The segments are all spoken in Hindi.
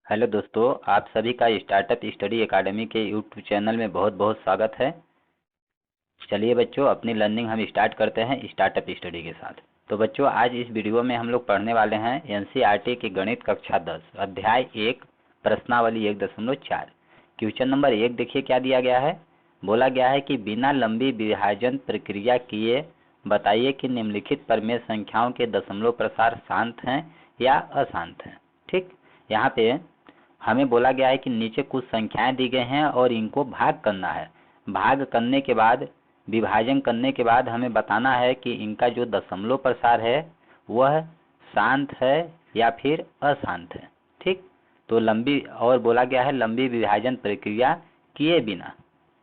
हेलो दोस्तों, आप सभी का स्टार्टअप स्टडी एकेडमी के यूट्यूब चैनल में बहुत बहुत स्वागत है। चलिए बच्चों, अपनी लर्निंग हम स्टार्ट करते हैं स्टार्टअप स्टडी के साथ। तो बच्चों, आज इस वीडियो में हम लोग पढ़ने वाले हैं एनसीईआरटी की गणित कक्षा 10 अध्याय 1 प्रश्नावली 1.4। क्वेश्चन नंबर 1 देखिए क्या दिया गया है। बोला गया है कि बिना लंबी विभाजन प्रक्रिया किए बताइए कि निम्नलिखित प्रमेय संख्याओं के दशमलव प्रसार शांत हैं या अशांत हैं। ठीक, यहाँ पे हमें बोला गया है कि नीचे कुछ संख्याएं दी गई हैं और इनको भाग करना है। भाग करने के बाद, विभाजन करने के बाद हमें बताना है कि इनका जो दशमलव प्रसार है वह शांत है या फिर अशांत है। ठीक, तो लंबी और बोला गया है लंबी विभाजन प्रक्रिया किए बिना।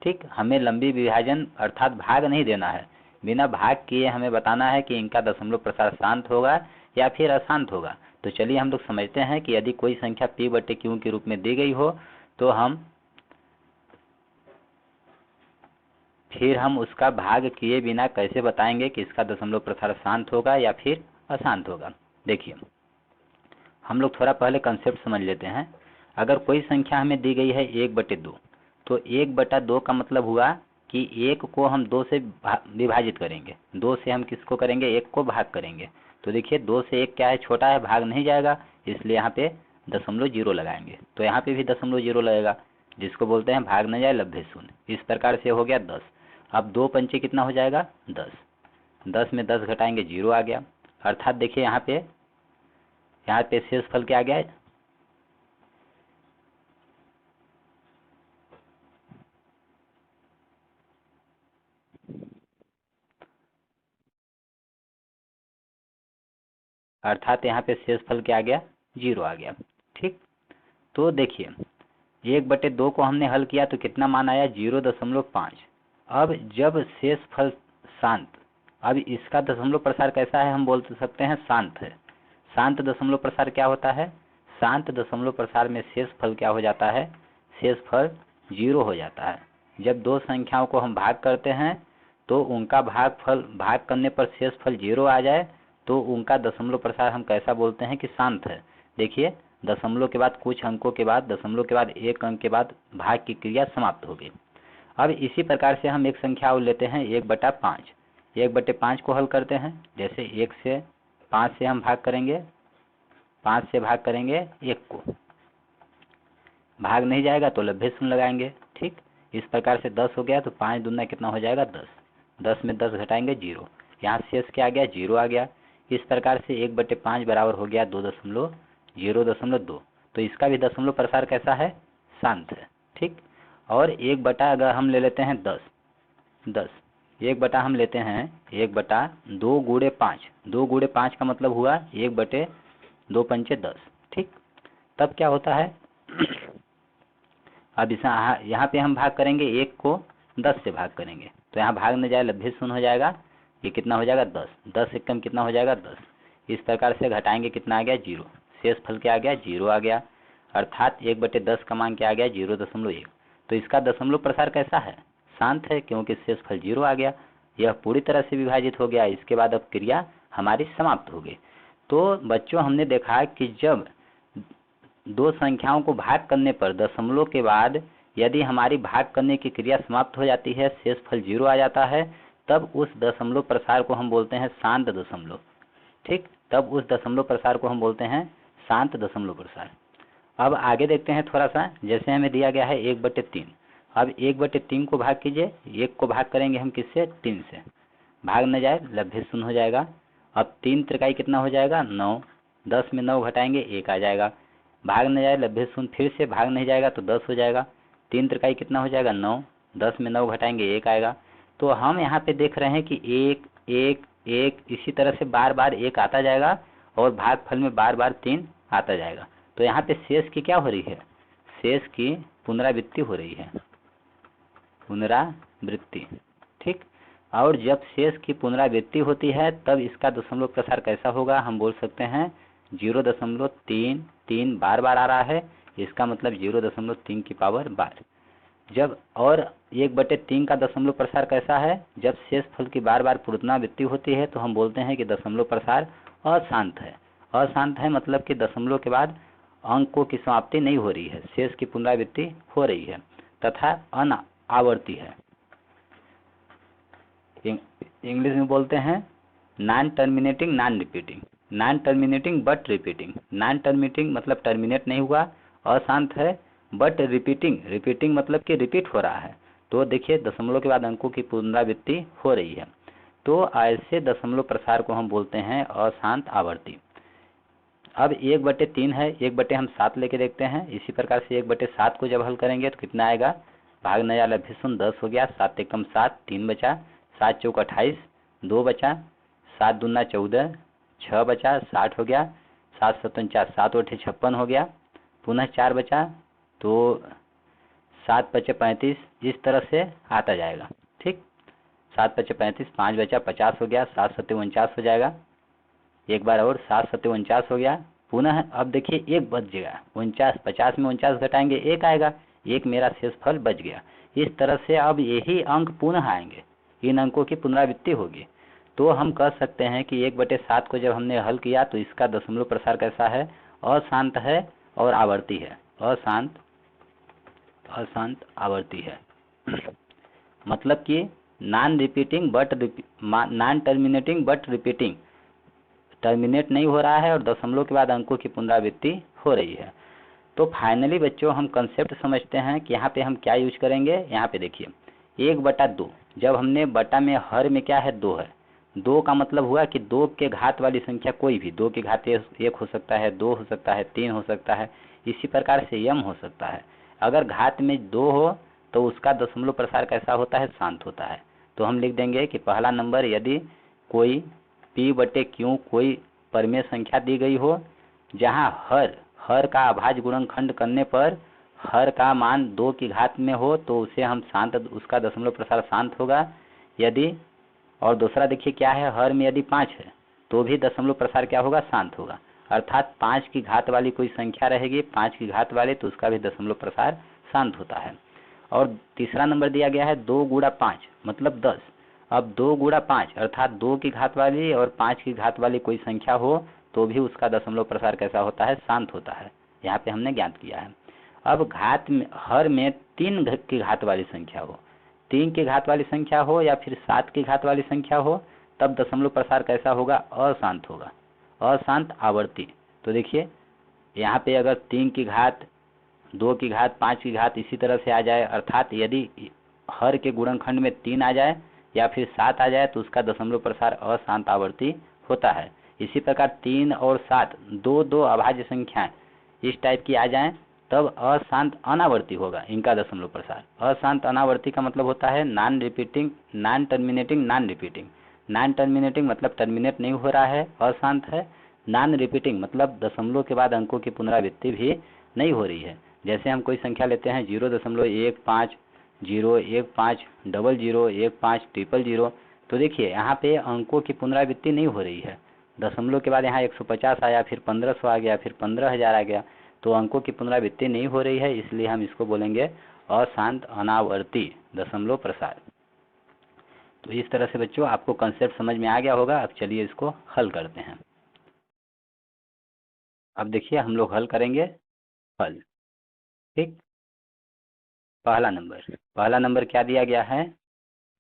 ठीक, हमें लंबी विभाजन अर्थात भाग नहीं देना है। बिना भाग किए हमें बताना है कि इनका दशमलव प्रसार शांत होगा या फिर अशांत होगा। तो चलिए हम लोग समझते हैं कि यदि कोई संख्या p/q के रूप में दी गई हो तो फिर हम उसका भाग किए बिना कैसे बताएंगे कि इसका दशमलव प्रसार शांत होगा या फिर अशांत होगा। देखिए, हम लोग थोड़ा पहले कंसेप्ट समझ लेते हैं। अगर कोई संख्या हमें दी गई है 1/2, तो 1/2 का मतलब हुआ कि 1 को हम 2 से विभाजित करेंगे। 2 से हम किसको करेंगे? 1 को भाग करेंगे। तो देखिए 2 से 1 क्या है? छोटा है, भाग नहीं जाएगा, इसलिए यहाँ पे .0 लगाएंगे। तो यहाँ पे भी .0 लगेगा, जिसको बोलते हैं भाग न जाए लब्धे शून्य। इस प्रकार से हो गया 10। अब 2 पंचे कितना हो जाएगा? 10। 10 में 10 घटाएंगे 0 आ गया। अर्थात देखिए यहाँ पे शेषफल क्या आ गया है? अर्थात यहाँ पे शेषफल क्या आ गया? 0 आ गया। ठीक, तो देखिए 1/2 को हमने हल किया तो कितना मान आया? 0.5। अब जब शेषफल शांत, अब इसका दशमलव प्रसार कैसा है? हम बोल सकते हैं शांत है। शांत दशमलव प्रसार क्या होता है? शांत दशमलव प्रसार में शेषफल क्या हो जाता है? शेषफल 0 हो जाता है। जब दो संख्याओं को हम भाग करते हैं तो उनका भाग करने पर शेषफल 0 आ जाए तो उनका दशमलव प्रसार हम कैसा बोलते हैं कि शांत है। देखिए, दशमलव के बाद कुछ अंकों के बाद, दशमलव के बाद एक अंक के बाद भाग की क्रिया समाप्त हो गई। अब इसी प्रकार से हम एक संख्या और लेते हैं 1/5। 1/5 को हल करते हैं। जैसे 1 से 5 से हम भाग करेंगे, 5 से भाग करेंगे 1 को, भाग नहीं जाएगा तो लब्धे शून्य लगाएंगे। ठीक, इस प्रकार से 10 हो गया तो 5 दूना कितना हो जाएगा? 10। 10 में 10 घटाएंगे 0। यहाँ शेष क्या आ गया? 0 आ गया। इस प्रकार से 1/5 बराबर हो गया 2.002। तो इसका भी दशमलव प्रसार कैसा है? शांत है। ठीक, और 1 अगर हम ले लेते हैं 10, 1 हम लेते हैं 1/2 गुणे 5। 2 गुणे 5 का मतलब हुआ 1/2 पंचे 10। ठीक, तब क्या होता है? अब यहाँ पे हम भाग करेंगे 1 को 10 से भाग करेंगे तो यहाँ भाग न जाए लब्धे शून्य हो जाएगा। ये कितना हो जाएगा? 10। 10 एकम कितना हो जाएगा? 10। इस प्रकार से घटाएंगे कितना आ गया? 0। शेषफल क्या आ गया? 0 आ गया। अर्थात 1/10 का मान क्या आ गया? 0.1। तो इसका दशमलव प्रसार कैसा है? शांत है, क्योंकि शेषफल 0 आ गया। यह पूरी तरह से विभाजित हो गया। इसके बाद अब क्रिया हमारी समाप्त हो गई। तो बच्चों, हमने देखा कि जब दो संख्याओं को भाग करने पर दशमलव के बाद यदि हमारी भाग करने की क्रिया समाप्त हो जाती है, शेषफल 0 आ जाता है, तब उस दशमलव प्रसार को हम बोलते हैं शांत दशमलव। ठीक, तब उस दशमलव प्रसार को हम बोलते हैं शांत दशमलव प्रसार। अब आगे देखते हैं थोड़ा सा। जैसे हमें दिया गया है 1/3। अब 1/3 को भाग कीजिए। 1 को भाग करेंगे हम किससे? 3 से। भाग न जाए लब्धे शून्य हो जाएगा। अब 3 त्रिकाई कितना हो जाएगा? 9। 10 में 9 घटाएंगे 1 आ जाएगा। भाग न जाए लब्धे शून्य, फिर से भाग नहीं जाएगा तो 10 हो जाएगा। 3 त्रिकाई कितना हो जाएगा? 9। 10 में 9 घटाएंगे 1 आएगा। तो हम यहाँ पे देख रहे हैं कि 1 1 1 इसी तरह से बार बार 1 आता जाएगा और भागफल में बार बार 3 आता जाएगा। तो यहाँ पे शेष की क्या हो रही है? शेष की पुनरावृत्ति हो रही है, पुनरावृत्ति। ठीक, और जब शेष की पुनरावृत्ति होती है तब इसका दशमलव प्रसार कैसा होगा? हम बोल सकते हैं 0.33 बार बार आ रहा है, इसका मतलब 0.3 की पावर बार। जब और 1/3 का दशमलव प्रसार कैसा है? जब शेषफल की बार बार पुनरावृत्ति होती है तो हम बोलते हैं कि दशमलव प्रसार अशांत है। अशांत है मतलब कि दशमलव के बाद अंक को की समाप्ति नहीं हो रही है, शेष की पुनरावृत्ति हो रही है तथा अनावर्ती है। इंग्लिश में बोलते हैं non terminating non repeating, non terminating but repeating. Non terminating मतलब टर्मिनेट नहीं हुआ, अशांत है, बट रिपीटिंग, रिपीटिंग मतलब कि रिपीट हो रहा है। तो देखिए दशमलव के बाद अंकों की पुनरावृत्ति हो रही है, तो ऐसे दशमलव प्रसार को हम बोलते हैं अशांत आवर्ती। अब 1/3 है, 1/7 लेके देखते हैं। इसी प्रकार से 1/7 को जब हल करेंगे तो कितना आएगा, भागने वाला भी शून्य 10 हो गया, 7 एकम 7, 3 बचा, 7 चौक 28, 2 बचा, 7 दूना 14, 6 बचा, 60 हो गया, 7 7 7 8 56 हो गया, पुनः 4 बचा, तो 7 बचे 35, इस तरह से आता जाएगा। ठीक, 7 बचे 35, 5 बचा 50 हो गया, 7 7 49 हो जाएगा, एक बार और 7 7 49 हो गया। पुनः अब देखिए एक बच जाएगा, 49, 50 में 49 घटाएंगे एक आएगा, एक मेरा शेषफल बच गया। इस तरह से अब यही अंक पुनः आएंगे, इन अंकों की पुनरावृत्ति होगी। तो हम कह सकते हैं कि 1/7 को जब हमने हल किया तो इसका दशमलव प्रसार कैसा है, अशांत है और आवर्ती है, अशांत आवर्ती है। मतलब कि non repeating but non terminating but repeating, terminate नहीं हो रहा है और दशमलव के बाद अंकों की पुनरावृत्ति हो रही है। तो फाइनली बच्चों हम कंसेप्ट समझते हैं कि यहाँ पे हम क्या यूज करेंगे। यहाँ पे देखिए 1/2, जब हमने बटा में हर में क्या है 2 है, 2 का मतलब हुआ कि 2 के घात वाली संख्या कोई भी, 2 की घात 1 हो सकता है, 2 हो सकता है, 3 हो सकता है, इसी प्रकार से m हो सकता है। अगर घात में 2 हो तो उसका दशमलव प्रसार कैसा होता है, शांत होता है। तो हम लिख देंगे कि पहला नंबर यदि कोई p/q कोई परिमेय संख्या दी गई हो जहाँ हर का अभाज्य गुणनखंड करने पर हर का मान 2 की घात में हो तो उसे हम शांत, उसका दशमलव प्रसार शांत होगा। यदि, और दूसरा देखिए क्या है, हर में यदि 5 है तो भी दशमलव प्रसार क्या होगा, शांत होगा। अर्थात 5 की घात वाली कोई संख्या रहेगी, 5 की घात वाली, तो उसका भी दशमलव प्रसार शांत होता है। और तीसरा नंबर दिया गया है 2 गुणा 5 मतलब 10। अब 2 गुणा 5 अर्थात 2 की घात वाली और 5 की घात वाली कोई संख्या हो तो भी उसका दशमलव प्रसार कैसा होता है, शांत होता है। यहाँ पे हमने ज्ञात किया है। अब घात में, हर में 3 की घात वाली संख्या हो, 3 की घात वाली संख्या हो या फिर 7 की घात वाली संख्या हो, तब दशमलव प्रसार कैसा होगा, अशांत होगा, अशांत आवर्ती। तो देखिए यहाँ पे अगर 3 की घात, 2 की घात, 5 की घात इसी तरह से आ जाए, अर्थात यदि हर के गुणनखंड में 3 आ जाए या फिर 7 आ जाए तो उसका दशमलव प्रसार अशांत आवर्ती होता है। इसी प्रकार 3 और 7 दो अभाज्य संख्याएं इस टाइप की आ जाएं तब अशांत अनावर्ती होगा इनका दशमलव प्रसार। अशांत अनावर्ती का मतलब होता है non repeating, non terminating, non repeating. Non terminating मतलब टर्मिनेट नहीं हो रहा है, अशांत है। नॉन रिपीटिंग मतलब दशमलव के बाद अंकों की पुनरावृत्ति भी नहीं हो रही है। जैसे हम कोई संख्या लेते हैं 0.15, 015, 00, 15, 000, तो देखिए यहाँ पे अंकों की पुनरावृत्ति नहीं हो रही है। दशमलव के बाद यहाँ 150 आया, फिर 1500 आ गया, फिर 15,000 आ गया, तो अंकों की पुनरावृत्ति नहीं हो रही है, इसलिए हम इसको बोलेंगे अशांत अनावर्ती दशमलव प्रसार। तो इस तरह से बच्चों आपको कंसेप्ट समझ में आ गया होगा। अब चलिए इसको हल करते हैं। अब देखिए हम लोग हल करेंगे हल। ठीक, पहला नंबर क्या दिया गया है,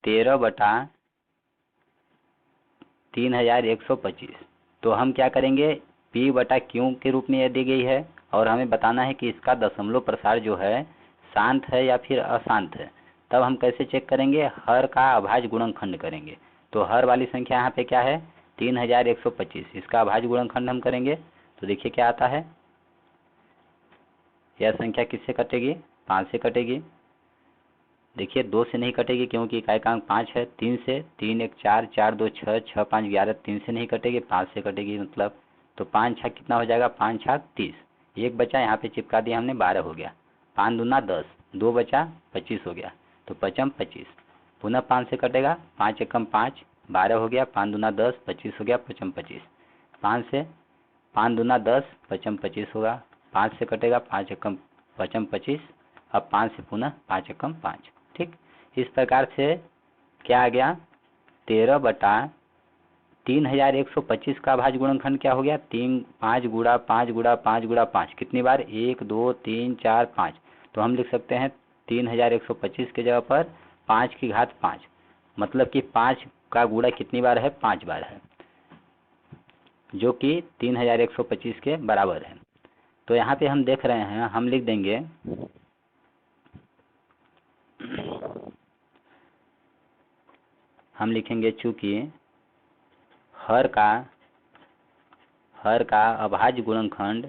13/3125। तो हम क्या करेंगे, p/q के रूप में यह दी गई है और हमें बताना है कि इसका दशमलव प्रसार जो है शांत है या फिर अशांत है। तब हम कैसे चेक करेंगे, हर का अभाज्य गुणनखंड करेंगे। तो हर वाली संख्या यहाँ पे क्या है 3125, इसका अभाज्य गुणनखंड हम करेंगे तो देखिए क्या आता है। यह संख्या किससे कटेगी, 5 से कटेगी। देखिए 2 से नहीं कटेगी क्योंकि इकाई का अंक 5 है। 3 से, 3 1 4, 4 2 6, 6 5 11, 3 से नहीं कटेगी, 5 से कटेगी मतलब। तो 5 छक कितना हो जाएगा, 5 छक 30, एक बचा यहाँ पे चिपका दिया हमने, 12 हो गया। 5 दूना 10, 2 बचा 25 हो गया, तो 5 25, पुनः 5 से कटेगा, 5 एकम 5, 12 हो गया, 5 दूना 10, 25 हो गया, 5 25, 5 से 5 दूना 10, 5 25 होगा, 5 से कटेगा, 5 एकम 5 25, अब 5 से पुनः 5 एकम 5। ठीक, इस प्रकार से क्या आ गया, 13/3125 3125 का अभाज्य गुणनखंड क्या हो गया? 5 गुणा 5 गुणा 5 गुणा 5 कितनी बार? 1 2 3 4 5। तो हम लिख सकते हैं 3125 के जगह पर 5 की घात 5, मतलब कि 5 का गुणा कितनी बार है? 5 बार है, जो कि 3125 के बराबर है। तो यहाँ पे हम देख रहे हैं, हम लिख देंगे हम लिखेंगे चूंकि हर का अभाज्य गुणनखंड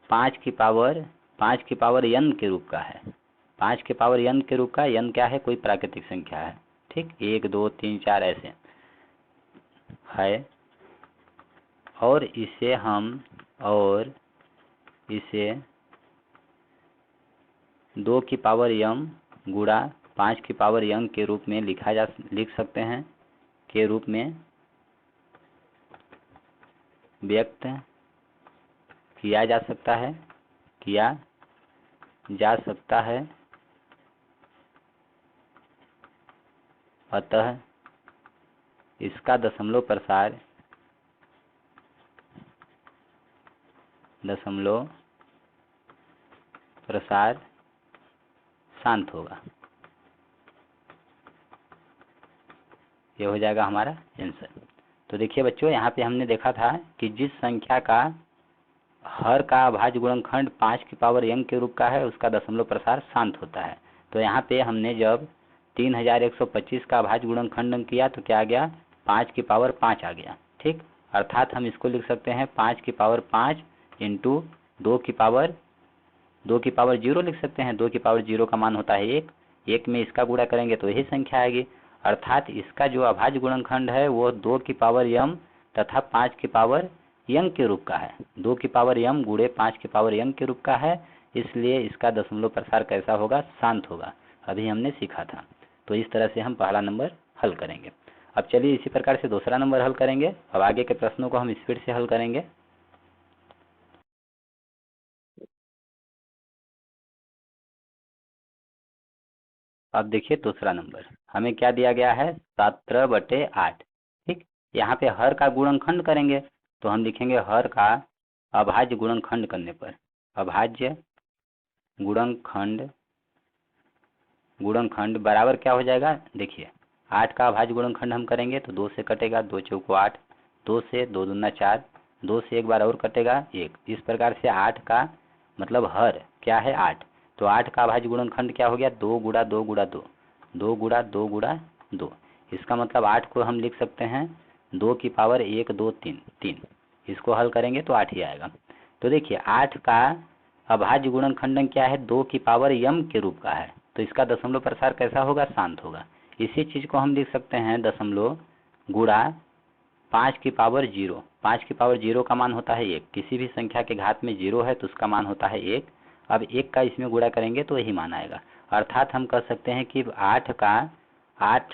5 की पावर n के रूप का है। 5 की पावर n के रूप का, n क्या है? कोई प्राकृतिक संख्या है, ठीक, 1 2 3 4 ऐसे है। और इसे 2 की पावर m गुणा 5 की पावर n के रूप में लिख सकते हैं, के रूप में व्यक्त किया जा सकता है। अतः इसका दशमलव प्रसार शांत होगा। ये हो जाएगा हमारा आंसर। तो देखिए बच्चों, यहाँ पे हमने देखा था कि जिस संख्या का हर का अभाज्य गुणनखंड 5 की पावर n के रूप का है, उसका दशमलव प्रसार शांत होता है। तो यहाँ पे हमने जब 3125 का अभाज्य गुणनखंड किया तो क्या आ गया? 5 की पावर 5 आ गया, ठीक। अर्थात हम इसको लिख सकते हैं 5 की पावर 5 इंटू 2 की पावर 0 लिख सकते हैं। 2 की पावर 0 का मान होता है 1, 1 में इसका गुणा करेंगे तो यही संख्या आएगी। अर्थात इसका जो अभाज्य गुणनखंड है वो 2 की पावर m तथा 5 की पावर n के रूप का है। 2 की पावर m गुणे 5 की पावर n के रूप का है, इसलिए इसका दशमलव प्रसार कैसा होगा? शांत होगा। अभी हमने सीखा था। तो इस तरह से हम पहला नंबर हल करेंगे। अब चलिए इसी प्रकार से दूसरा नंबर हल करेंगे। अब आगे के प्रश्नों को हम स्पीड से हल करेंगे। अब देखिए दूसरा नंबर हमें क्या दिया गया है? 17/8, ठीक। यहाँ पे हर का गुणनखंड करेंगे तो हम लिखेंगे हर का अभाज्य गुणनखंड करने पर अभाज्य गुणनखंड बराबर क्या हो जाएगा? देखिए 8 का अभाज्य गुणनखंड हम करेंगे तो 2 से कटेगा, 2 चौको 8, 2 से 2 दूना 4, 2 से एक बार और कटेगा 1। इस प्रकार से 8 का मतलब हर क्या है? 8। तो 8 का अभाज्य गुणनखंड क्या हो गया? 2 गुणा 2 गुणा 2, 2 गुणा 2 गुणा 2। इसका मतलब 8 को हम लिख सकते हैं 2 की पावर 1 2 3 3। इसको हल करेंगे तो 8 ही आएगा। तो देखिए 8 का अभाज्य गुणनखंड क्या है? 2 की पावर m के रूप का है, तो इसका दशमलव प्रसार कैसा होगा? शांत होगा। इसी चीज को हम लिख सकते हैं दशमलव गुणा 5 की पावर 0। 5 की पावर 0 का मान होता है 1। किसी भी संख्या के घात में 0 है तो उसका मान होता है 1। अब 1 का इसमें गुणा करेंगे तो यही मान आएगा। अर्थात हम कह सकते हैं कि 8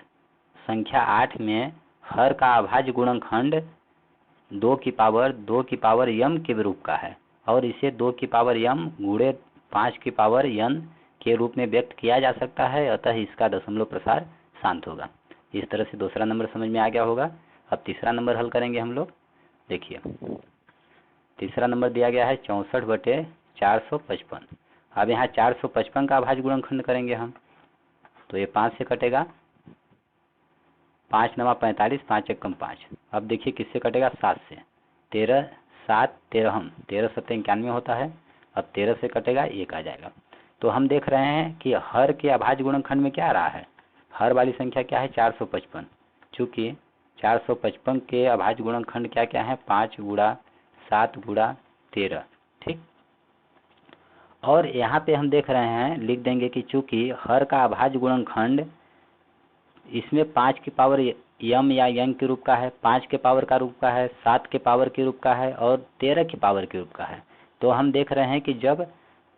संख्या 8 में हर का अभाज्य गुणनखंड 2 की पावर m के रूप का है, और इसे 2 की पावर m गुणे 5 की पावर n के रूप में व्यक्त किया जा सकता है। अतः इसका दशमलव प्रसार शांत होगा। इस तरह से दूसरा नंबर समझ में आ गया होगा। अब तीसरा नंबर हल करेंगे हम लोग। देखिए तीसरा नंबर दिया गया है 64/455। अब यहाँ 455 का अभाज्य गुणनखंड करेंगे हम तो ये 5 से कटेगा, 5 नवा 45, 5 एकम 5। अब देखिए किससे कटेगा? 7 से। 13 7 13 13 7 91 होता है। अब 13 से कटेगा 1 आ जाएगा। तो हम देख रहे हैं कि हर के अभाज्य गुणनखंड में क्या आ रहा है? हर वाली संख्या क्या है? 455। चूँकि 455 के अभाज्य गुणनखंड क्या क्या है? 5 गुणा 7 गुणा 13, ठीक। और यहाँ पे हम देख रहे हैं, लिख देंगे कि चूँकि हर का अभाज्य गुणनखंड इसमें 5 की पावर m या n के रूप का है, 5 के पावर का रूप का है, 7 के पावर के रूप का है और 13 के पावर के रूप का है। तो हम देख रहे हैं कि जब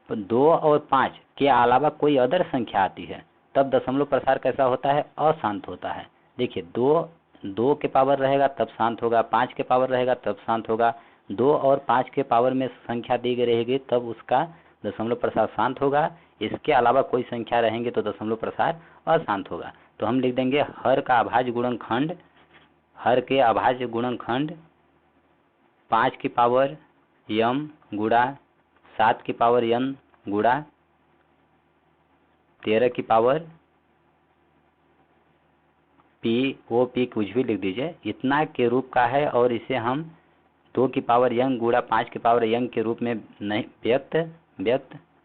2 और 5 के अलावा कोई अदर संख्या आती है तब दशमलव प्रसार कैसा होता है? अशांत होता है। देखिए 2 के पावर रहेगा तब शांत होगा, 5 के पावर रहेगा तब शांत होगा। 2 और 5 के पावर में संख्या दी गई रहेगी तब उसका दशमलव प्रसार शांत होगा। इसके अलावा कोई संख्या रहेंगे तो दशमलव प्रसार अशांत होगा। तो हम लिख देंगे हर का अभाज्य गुणनखंड, हर के अभाज्य गुणनखंड 5 की पावर m गुणा 7 की पावर n गुणा 13 की पावर p, ओ p कुछ भी लिख दीजिए, इतना के रूप का है। और इसे हम 2 की पावर n गुणा 5 की पावर n के रूप में नहीं व्यक्त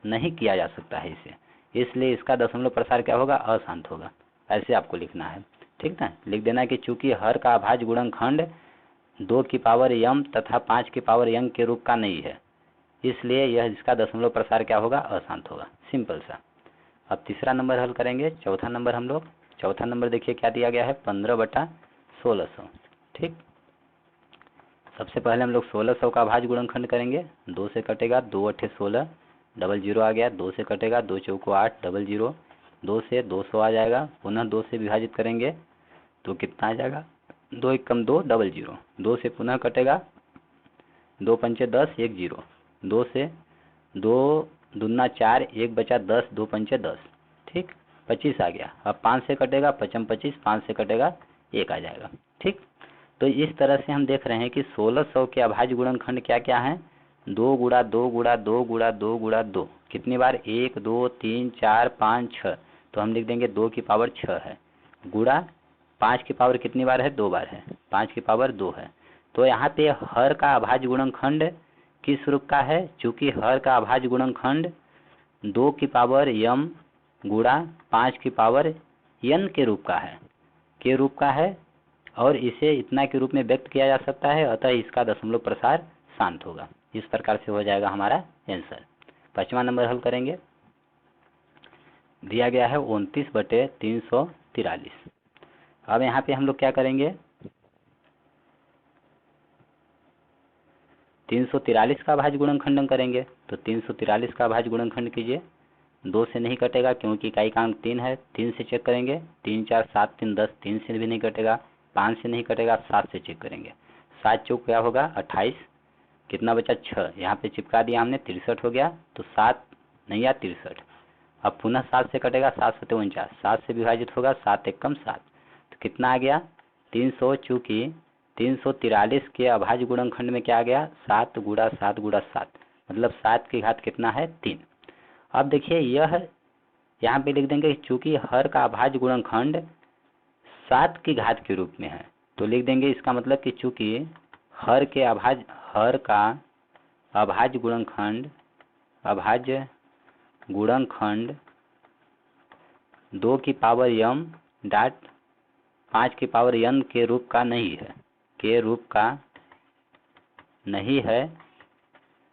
नहीं किया जा सकता है इसे, इसलिए इसका दशमलव प्रसार क्या होगा, अशांत होगा। ऐसे आपको लिखना है, ठीक ना। लिख देना कि चूंकि हर का अभाज्य गुणनखंड 2 की पावर m तथा 5 की पावर n के रूप का नहीं है, इसलिए यह इसका दशमलव प्रसार क्या होगा, अशांत होगा। सिंपल सा। अब तीसरा नंबर हल करेंगे। चौथा नंबर हम लोग, चौथा नंबर देखिए क्या दिया गया है, 15/1600। ठीक, सबसे पहले हम लोग 1600 का अभाज्य गुणनखंड करेंगे। 2 से कटेगा, 2 8 16, डबल जीरो आ गया। 2 से कटेगा, 2 चौको 8, डबल जीरो। 2 से 200 आ जाएगा, पुनः 2 से विभाजित करेंगे तो कितना आ जाएगा, 2 1 कम 2, डबल जीरो। 2 से पुनः कटेगा, 2 पंचे 10, 1 जीरो। 2 से 2 दूना 4, 1 बचा 10, 2 पंचे 10, ठीक, 25 आ गया। अब 5 से कटेगा, 5 25, 5 से कटेगा 1 आ जाएगा। ठीक, तो इस तरह से हम देख रहे हैं कि 1600 के अभाज्य गुणनखंड क्या क्या है, 2 गुणा 2 गुणा 2 गुणा 2 गुणा 2। कितनी बार, 1 2 3 4 5 6, तो हम लिख देंगे 2 की पावर 6 है। गुणा 5 की पावर कितनी बार है, 2 बार है, 5 की पावर 2 है। तो यहाँ पे हर का अभाज्य गुणनखंड किस रूप का है, चूंकि हर का अभाज्य गुणनखंड 2 की पावर m गुणा 5 की पावर n के रूप का है, और इसे इतना के रूप में व्यक्त किया जा सकता है, अतः इसका दशमलव प्रसार शांत होगा। इस प्रकार से हो जाएगा हमारा आंसर। 5वां नंबर हल करेंगे। दिया गया है 29/343। अब यहाँ पे हम लोग क्या करेंगे, 343 का अभाज्य गुणनखंडन करेंगे। तो 343 का अभाज्य गुणनखंड कीजिए। 2 से नहीं कटेगा क्योंकि इकाई का अंक 3 है। 3 से चेक करेंगे, 3 4 7 3 10, 3 से भी नहीं कटेगा। 5 से नहीं कटेगा, 7 से चेक करेंगे। 7 चौक क्या होगा, 28। कितना बचा, 6, यहाँ पे चिपका दिया हमने, 63 हो गया। तो 7 नहीं या 63। अब पुनः 7 से कटेगा, 7 7 49, 7 से विभाजित होगा, 7 1 कम 7, तो कितना आ गया 300। चूँकि 343 के अभाज्य गुणनखंड में क्या आ गया, 7 गुणा 7 गुणा 7, मतलब 7 की घात कितना है, 3। अब देखिए यह यहाँ पे लिख देंगे चूंकि हर का अभाज्य गुणनखंड 7 की घात के रूप में है, तो लिख देंगे इसका मतलब कि चूंकि हर का अभाज्य गुणनखंड 2 की पावर m डॉट 5 की पावर n के रूप का नहीं है,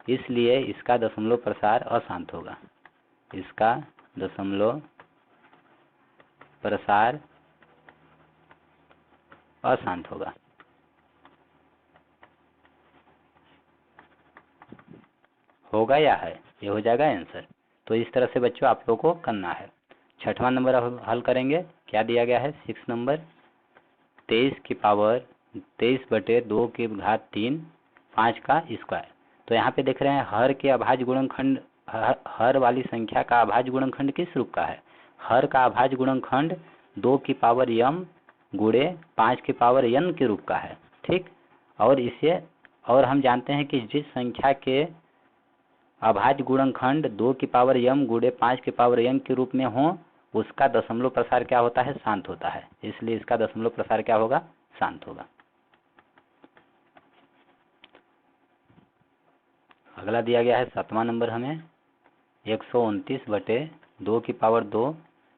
इसलिए इसका दशमलव प्रसार अशांत होगा। इसका दशमलव प्रसार अशांत होगा। होगा या है, ये हो जाएगा आंसर। तो इस तरह से बच्चों आप लोगों को करना है। 6वां नंबर हल करेंगे। क्या दिया गया है, 6 नंबर, 23 की पावर 23/2 की घात 3 5 का स्क्वायर। तो यहाँ पे देख रहे हैं हर के अभाज्य गुणनखंड, हर वाली संख्या का अभाज्य गुणनखंड किस रूप का है, हर का अभाज्य गुणनखंड 2 की पावर m गुणे 5 की पावर n के रूप का है। ठीक, और हम जानते हैं कि जिस संख्या के अभाज्य गुणनखंड 2 की पावर m गुणे 5 की पावर n के रूप में हो, उसका दशमलव प्रसार क्या होता है, शांत होता है। इसलिए इसका दशमलव प्रसार क्या होगा, शांत होगा। अगला दिया गया है 7वां नंबर हमें, 129/2 की पावर 2,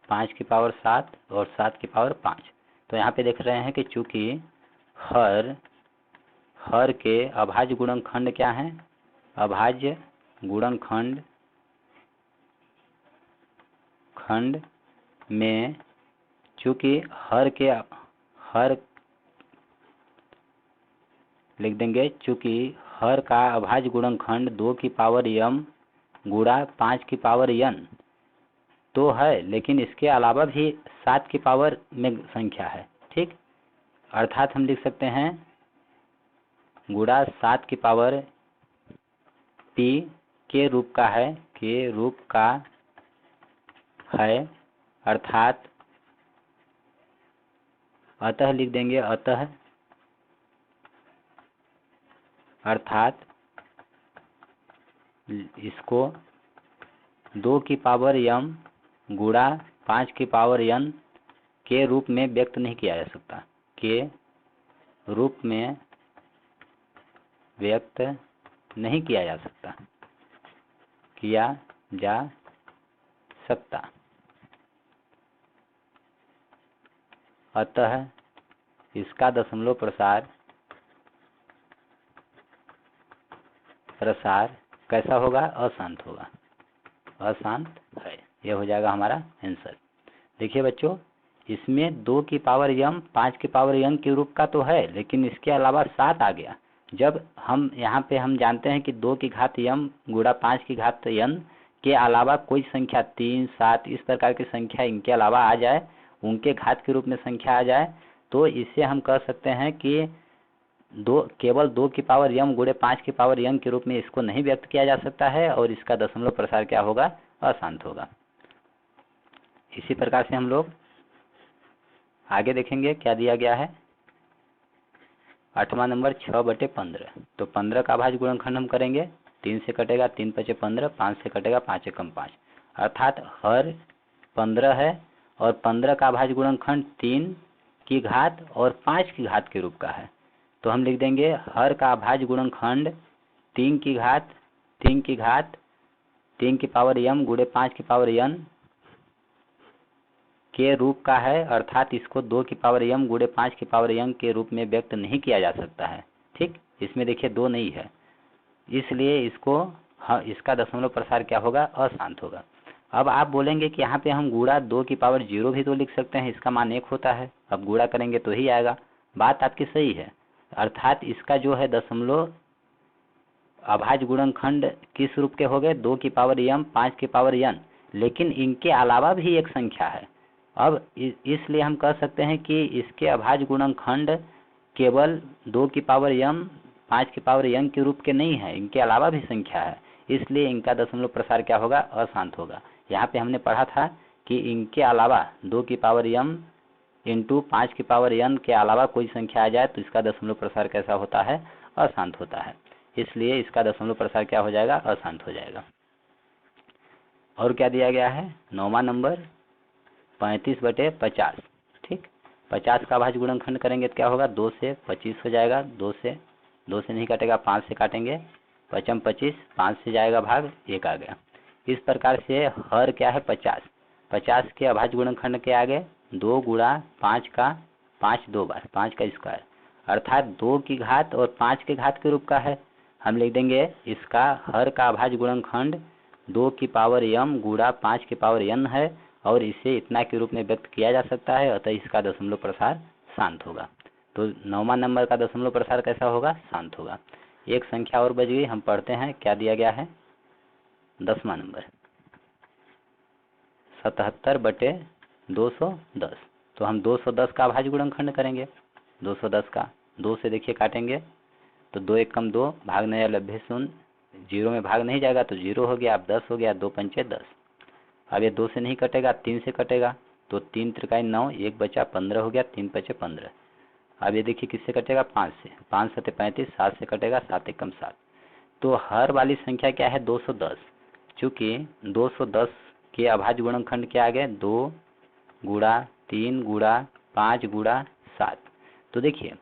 5 की पावर 7 और 7 की पावर 5। तो यहाँ पे देख रहे हैं कि चूंकि हर के अभाज्य गुणनखंड क्या है, अभाज्य गुणनखंड में चूंकि हर लिख देंगे, चूंकि हर का अभाज्य गुणनखंड 2 की पावर m गुणा 5 की पावर n तो है, लेकिन इसके अलावा भी 7 की पावर में संख्या है। ठीक, अर्थात हम लिख सकते हैं गुणा 7 की पावर p के रूप का है, के रूप का है, अर्थात अतः लिख देंगे, अतः अर्थात इसको 2 की पावर m गुणा 5 की पावर n के रूप में व्यक्त नहीं किया जा सकता, के रूप में व्यक्त नहीं किया जा सकता, किया जा सकता। अतः इसका दशमलव प्रसार कैसा होगा? अशांत होगा, अशांत है। ये हो जाएगा हमारा आंसर। देखिए बच्चों, इसमें 2 की पावर m 5 की पावर n के रूप का तो है, लेकिन इसके अलावा 7 आ गया। जब हम यहाँ पे हम जानते हैं कि 2 की घात m गुणा 5 की घात n के अलावा कोई संख्या 3, 7 इस प्रकार की संख्या इनके अलावा आ जाए, उनके घात के रूप में संख्या आ जाए, तो इसे हम कह सकते हैं कि केवल 2 की पावर m गुणे 5 की पावर n के रूप में इसको नहीं व्यक्त किया जा सकता है, और इसका दशमलव प्रसार क्या होगा? अशांत होगा। इसी प्रकार से हम लोग आगे देखेंगे क्या दिया गया है। 8वां नंबर 6/15। तो 15 का अभाज्य गुणनखंड हम करेंगे, 3 से कटेगा 3 × 5 = 15, 5 से कटेगा 5 × 5, अर्थात हर 15 है और 15 का अभाज्य गुणनखंड 3 की घात और 5 की घात के रूप का है। तो हम लिख देंगे हर का अभाज्य गुणनखंड 3 की घात 3 की पावर m गुणे 5 की पावर n के रूप का है, अर्थात इसको 2 की पावर m गुणे 5 की पावर n के रूप में व्यक्त नहीं किया जा सकता है। ठीक, इसमें देखिए 2 नहीं है, इसलिए इसको इसका दशमलव प्रसार क्या होगा? अशांत होगा। अब आप बोलेंगे कि यहाँ पे हम गुणा 2 की पावर 0 भी तो लिख सकते हैं, इसका मान 1 होता है, अब गुणा करेंगे तो ही आएगा। बात आपकी सही है, अर्थात इसका जो है दशमलव अभाज्य गुणनखंड किस रूप के हो गए? 2 की पावर m 5 की पावर n, लेकिन इनके अलावा भी एक संख्या है। अब इसलिए हम कह सकते हैं कि इसके अभाज्य गुणनखंड केवल 2 की पावर m 5 की पावर n के रूप के नहीं है, इनके अलावा भी संख्या है, इसलिए इनका दशमलव प्रसार क्या होगा? अशांत होगा। यहाँ पे हमने पढ़ा था कि इनके अलावा 2 की पावर m इंटू 5 की पावर n के अलावा कोई संख्या आ जाए तो इसका दशमलव प्रसार कैसा होता है? अशांत होता है, इसलिए इसका दशमलव प्रसार क्या हो जाएगा? अशांत हो जाएगा। और क्या दिया गया है? 9वां नंबर 35/50। ठीक, 50 का अभाज्य गुणनखंड करेंगे तो क्या होगा? 2 से 25 हो जाएगा, 2 से नहीं कटेगा, 5 से काटेंगे, 5 × 25, 5 से जाएगा भाग, 1 आ गया। इस प्रकार से हर क्या है? 50। 50 के अभाज्य गुणनखंड के आगे 2 गुणा 5 का 5 2 बार 5 का स्क्वायर, अर्थात 2 की घात और 5 के घात के रूप का है। हम लिख देंगे इसका हर का अभाज्य गुणनखंड 2 की पावर m गुणा 5 की पावर n है, और इसे इतना के रूप में व्यक्त किया जा सकता है, अतः इसका दशमलव प्रसार शांत होगा। तो 9वां नंबर का दशमलव प्रसार कैसा होगा? शांत होगा। एक संख्या और बच गई, हम पढ़ते हैं क्या दिया गया है। 10वां नंबर 77/210। तो हम 210 का अभाज्य गुणनखंड करेंगे, 210 का 2 से देखिए काटेंगे तो 2 × 1 = 2, भाग नहीं लभ्य 0, 0 में भाग नहीं जाएगा तो 0 हो गया, अब 10 हो गया, 2 × 5 = 10। अब ये 2 से नहीं कटेगा, 3 से कटेगा, तो 3 × 3 = 9, 1 बचा, 15 हो गया, 3 × 5 = 15। अब ये देखिए किससे कटेगा? 5 से, 5 × 7 = 35, 7 से कटेगा, 7 × 1 = 7। तो हर वाली संख्या क्या है? 210। चूँकि 210 के अभाज्य गुणनखंड के आगे 2 गुणा 3 गुणा 5 गुणा 7, तो देखिए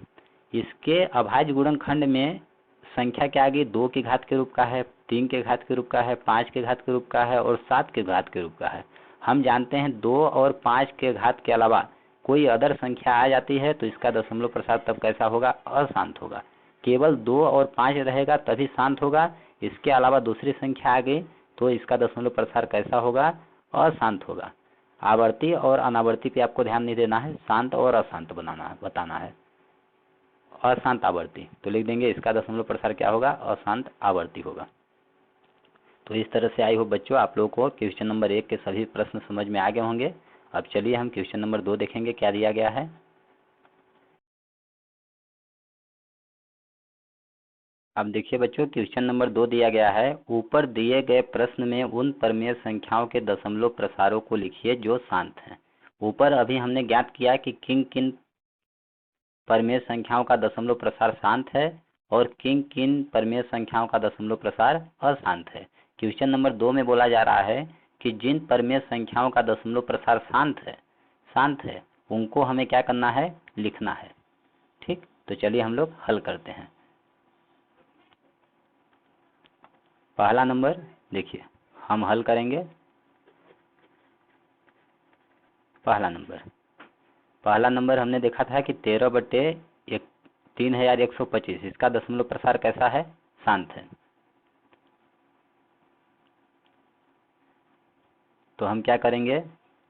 इसके अभाज्य गुणनखंड में संख्या के आगे 2 की घात के रूप का है, 3 के घात के रूप का है, 5 के घात के रूप का है और 7 के घात के रूप का है। हम जानते हैं 2 और 5 के घात के अलावा कोई अदर संख्या आ जाती है तो इसका दशमलव प्रसार तब कैसा होगा? अशांत होगा। केवल 2 और 5 रहेगा तभी शांत होगा, इसके अलावा दूसरी संख्या आ गई तो इसका दशमलव प्रसार कैसा होगा? अशांत होगा। आवर्ती और अनावर्ती पे आपको ध्यान नहीं देना है, शांत और अशांत बताना है। अशांत आवर्ती, तो लिख देंगे इसका दशमलव प्रसार क्या होगा? अशांत आवर्ती होगा। तो इस तरह से आई हो बच्चों आप लोगों को क्वेश्चन नंबर 1 के सभी प्रश्न समझ में आ गए होंगे। अब चलिए हम क्वेश्चन नंबर 2 देखेंगे क्या दिया गया है। अब देखिए बच्चों, क्वेश्चन नंबर 2 दिया गया है, ऊपर दिए गए प्रश्न में उन परमेय संख्याओं के दशमलव प्रसारों को लिखिए जो शांत हैं। ऊपर अभी हमने ज्ञात किया कि किन किन परमेय संख्याओं का दशमलव प्रसार शांत है और किन किन परमेय संख्याओं का दशमलव प्रसार अशांत है। क्वेश्चन नंबर 2 में बोला जा रहा है कि जिन परमेय संख्याओं का दशमलव प्रसार शांत है उनको हमें क्या करना है, लिखना है। ठीक, तो चलिए हम लोग हल करते हैं। पहला नंबर देखिए, हम हल करेंगे। पहला नंबर हमने देखा था कि 13/3125, इसका दशमलव प्रसार कैसा है, शांत है। तो हम क्या करेंगे,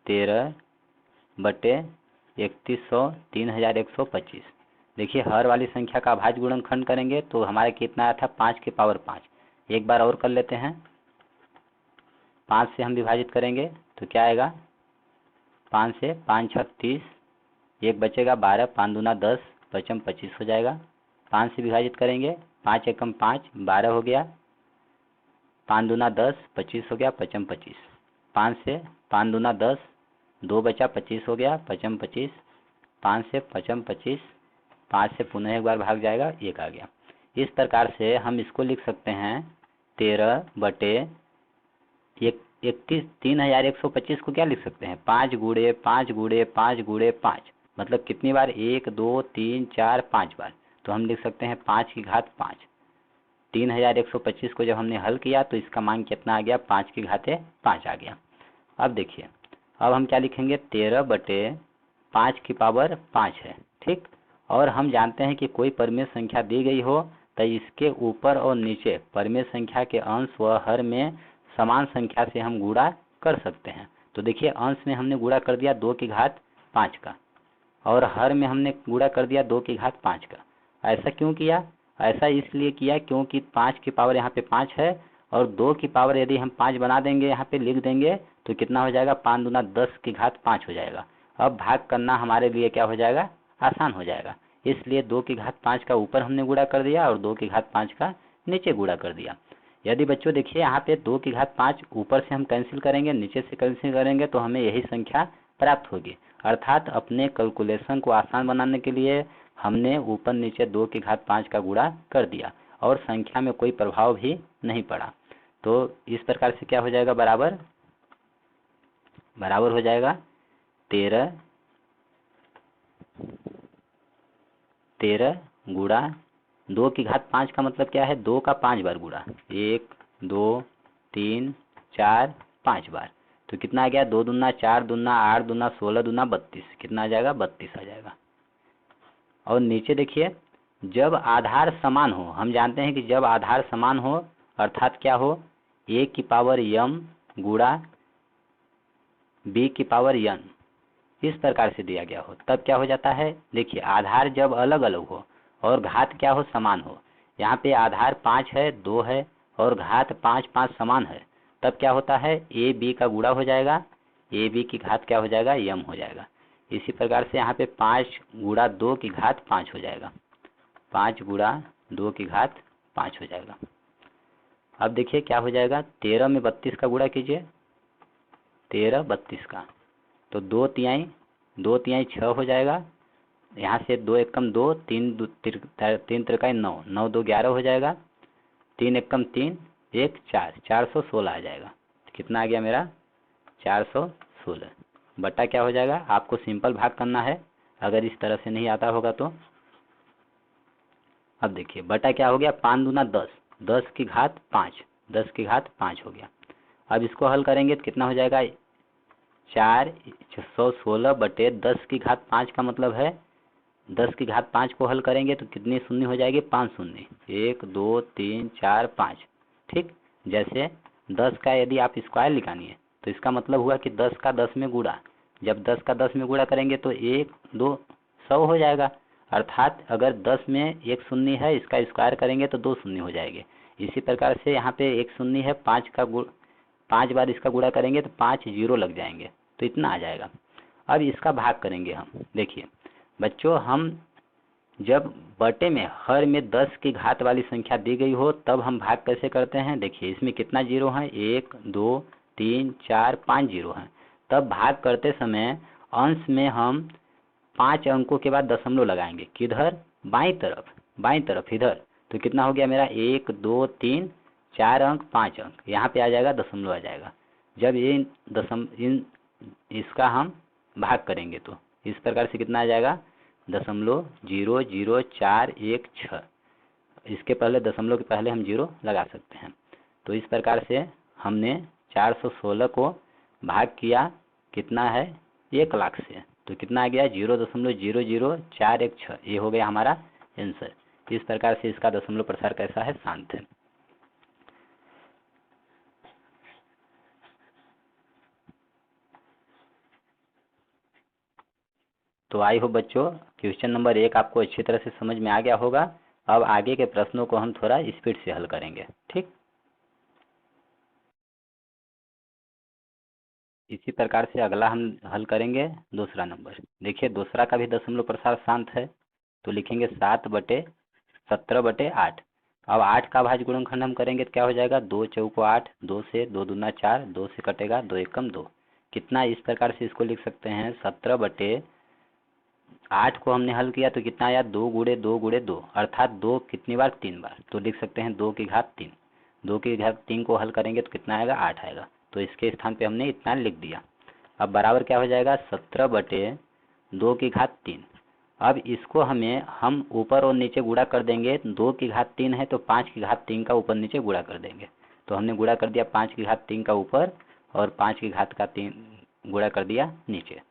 13/3100 3125। देखिए हर वाली संख्या का अभाज्य गुणनखंड करेंगे तो हमारे कितना आया था, 5 की पावर 5। एक बार और कर लेते हैं, 5 से हम विभाजित करेंगे तो क्या आएगा, 5 से 5 6 30, एक बचेगा 12, 5 दूना 10, पचम 25 हो जाएगा। 5 से विभाजित करेंगे, 5 एकम 5, 12 हो गया, 5 दूना 10, 25 हो गया, पचम 25। 5 से 5 दूना 10, 2 बचा 25 हो गया, पचम 25। 5 से पचम 25, 5 से पुनः एक बार भाग जाएगा, 1 आ गया। इस प्रकार से हम इसको लिख सकते हैं 13/3125 को क्या लिख सकते हैं, 5 गुणे 5 गुणे 5 गुणे 5, मतलब कितनी बार, 1 2 3 4 5 बार। तो हम लिख सकते हैं 5 की घात 5। 3125 को जब हमने हल किया तो इसका मान कितना आ गया, 5 की घाते 5 आ गया। अब देखिए, अब हम क्या लिखेंगे, 13/5 की पावर 5 है। ठीक, और हम जानते हैं कि कोई परमेय संख्या दी गई हो तो इसके ऊपर और नीचे परमेय संख्या के अंश व हर में समान संख्या से हम गुणा कर सकते हैं। तो देखिए अंश में हमने गुणा कर दिया 2 की घात 5 का और हर में हमने गुणा कर दिया 2 की घात 5 का। ऐसा क्यों किया, ऐसा इसलिए किया क्योंकि 5 की पावर यहाँ पे 5 है और 2 की पावर यदि हम 5 बना देंगे, यहाँ पे लिख देंगे तो कितना हो जाएगा, 5 दूना 10 की घात 5 हो जाएगा। अब भाग करना हमारे लिए क्या हो जाएगा, आसान हो जाएगा। इसलिए 2 की घात 5 का ऊपर हमने गुणा कर दिया और 2 की घात 5 का नीचे गुणा कर दिया। यदि बच्चों देखिए यहाँ पे 2 की घात 5 ऊपर से हम कैंसिल करेंगे, नीचे से कैंसिल करेंगे तो हमें यही संख्या प्राप्त होगी। अर्थात अपने कैलकुलेशन को आसान बनाने के लिए हमने ऊपर नीचे 2 की घात 5 का गुणा कर दिया और संख्या में कोई प्रभाव भी नहीं पड़ा। तो इस प्रकार से क्या हो जाएगा, बराबर हो जाएगा 13 गुणा 2 की घात 5 का मतलब क्या है, 2 का 5 बार गुणा, 1 2 3 4 5 बार। तो कितना आ गया, 2 दूना 4 दूना 8 दूना 16 दूना 32, कितना आ जाएगा, 32 आ जाएगा। और नीचे देखिए, जब आधार समान हो, हम जानते हैं कि जब आधार समान हो अर्थात क्या हो, a की पावर m गुणा b की पावर n, इस प्रकार से दिया गया हो तब क्या हो जाता है, देखिए आधार जब अलग अलग हो और घात क्या हो, समान हो। यहाँ पे आधार 5 है, 2 है और घात 5 5 समान है, तब क्या होता है, a b का गुणा हो जाएगा, a b की घात क्या हो जाएगा, m हो जाएगा। इसी प्रकार से यहाँ पे 5 गुणा 2 की घात 5 हो जाएगा, 5 गुणा 2 की घात 5 हो जाएगा। अब देखिए क्या हो जाएगा, 13 में 32 का गुणा कीजिए, 13 32 का, तो 2 तिहाई 6 हो जाएगा। यहाँ से 2 एकम 2, 3 त्रिकाई 9, 9 2 11 हो जाएगा, 3 एकम 3, 1 4, 416 आ जाएगा। कितना आ गया मेरा, 416 बटा क्या हो जाएगा, आपको सिंपल भाग करना है अगर इस तरह से नहीं आता होगा तो। अब देखिए बटा क्या हो गया, 5 दूना 10, 10 की घात 5, 10 की घात 5 हो गया। अब इसको हल करेंगे तो कितना हो जाएगा, 416 बटे 10 की घात 5 का मतलब है 10 की घात 5 को हल करेंगे तो कितनी शून्य हो जाएगी, 5 शून्य, 1 2 3 4 5। ठीक, जैसे 10 का यदि आप स्क्वायर निकालिए तो इसका मतलब हुआ कि 10 का 10 में गुणा, जब 10 का 10 में गुणा करेंगे तो 1 2 100 हो जाएगा। अर्थात अगर 10 में एक शून्य है, इसका स्क्वायर करेंगे तो 2 शून्य हो जाएंगे। इसी प्रकार से यहाँ पे एक शून्य है, 5 बार इसका गुणा करेंगे तो 5 जीरो लग जाएंगे, तो इतना आ जाएगा। अब इसका भाग करेंगे हम। देखिए बच्चों, हम जब बटे में हर में 10 की घात वाली संख्या दी गई हो तब हम भाग कैसे करते हैं। देखिए इसमें कितना जीरो है, 1 2 3 4 5 जीरो है। तब भाग करते समय अंश में हम 5 अंकों के बाद दशमलव लगाएंगे। किधर, बाईं तरफ, बाईं तरफ इधर। तो कितना हो गया मेरा, 1 2 3 4 अंक 5 अंक, यहाँ पे आ जाएगा दशमलव आ जाएगा। जब इसका हम भाग करेंगे तो इस प्रकार से कितना आ जाएगा, 0.00416। इसके पहले दशमलव के पहले हम जीरो लगा सकते हैं। तो इस प्रकार से हमने 416 को भाग किया, कितना है, 1 लाख से। तो कितना आ गया, 0.00416। ये हो गया हमारा आंसर। इस प्रकार से इसका दशमलव प्रसार कैसा है, शांत है। तो आई हो बच्चों, क्वेश्चन नंबर 1 आपको अच्छी तरह से समझ में आ गया होगा। अब आगे के प्रश्नों को हम थोड़ा स्पीड से हल करेंगे, ठीक। इसी प्रकार से अगला हम हल करेंगे दूसरा नंबर। देखिए दूसरा का भी दशमलव प्रसार शांत है। तो लिखेंगे 7/17/8। अब 8 का भाज्य गुणनखंड हम करेंगे तो क्या हो जाएगा, 2 चौको 8, 2 से 2 दूना 4, 2 से कटेगा 2 एकम 2। कितना, इस प्रकार से इसको लिख सकते हैं, 17/8 को हमने हल किया तो कितना आया, 2 गुणे 2 गुणे 2, अर्थात 2 कितनी बार, 3 बार। तो लिख सकते हैं 2 की घात 3। 2 की घात 3 को हल करेंगे तो कितना आएगा, 8 आएगा। तो इसके स्थान पे हमने इतना लिख दिया। अब बराबर क्या हो जाएगा, 17/2 की घात 3। अब इसको हम ऊपर और नीचे गुणा कर देंगे। 2 की घात 3 है तो 5 की घात 3 का ऊपर नीचे गुणा कर देंगे। तो हमने गुणा कर दिया 5 की घात 3 का ऊपर और 5 की घात का 3 गुणा कर दिया नीचे।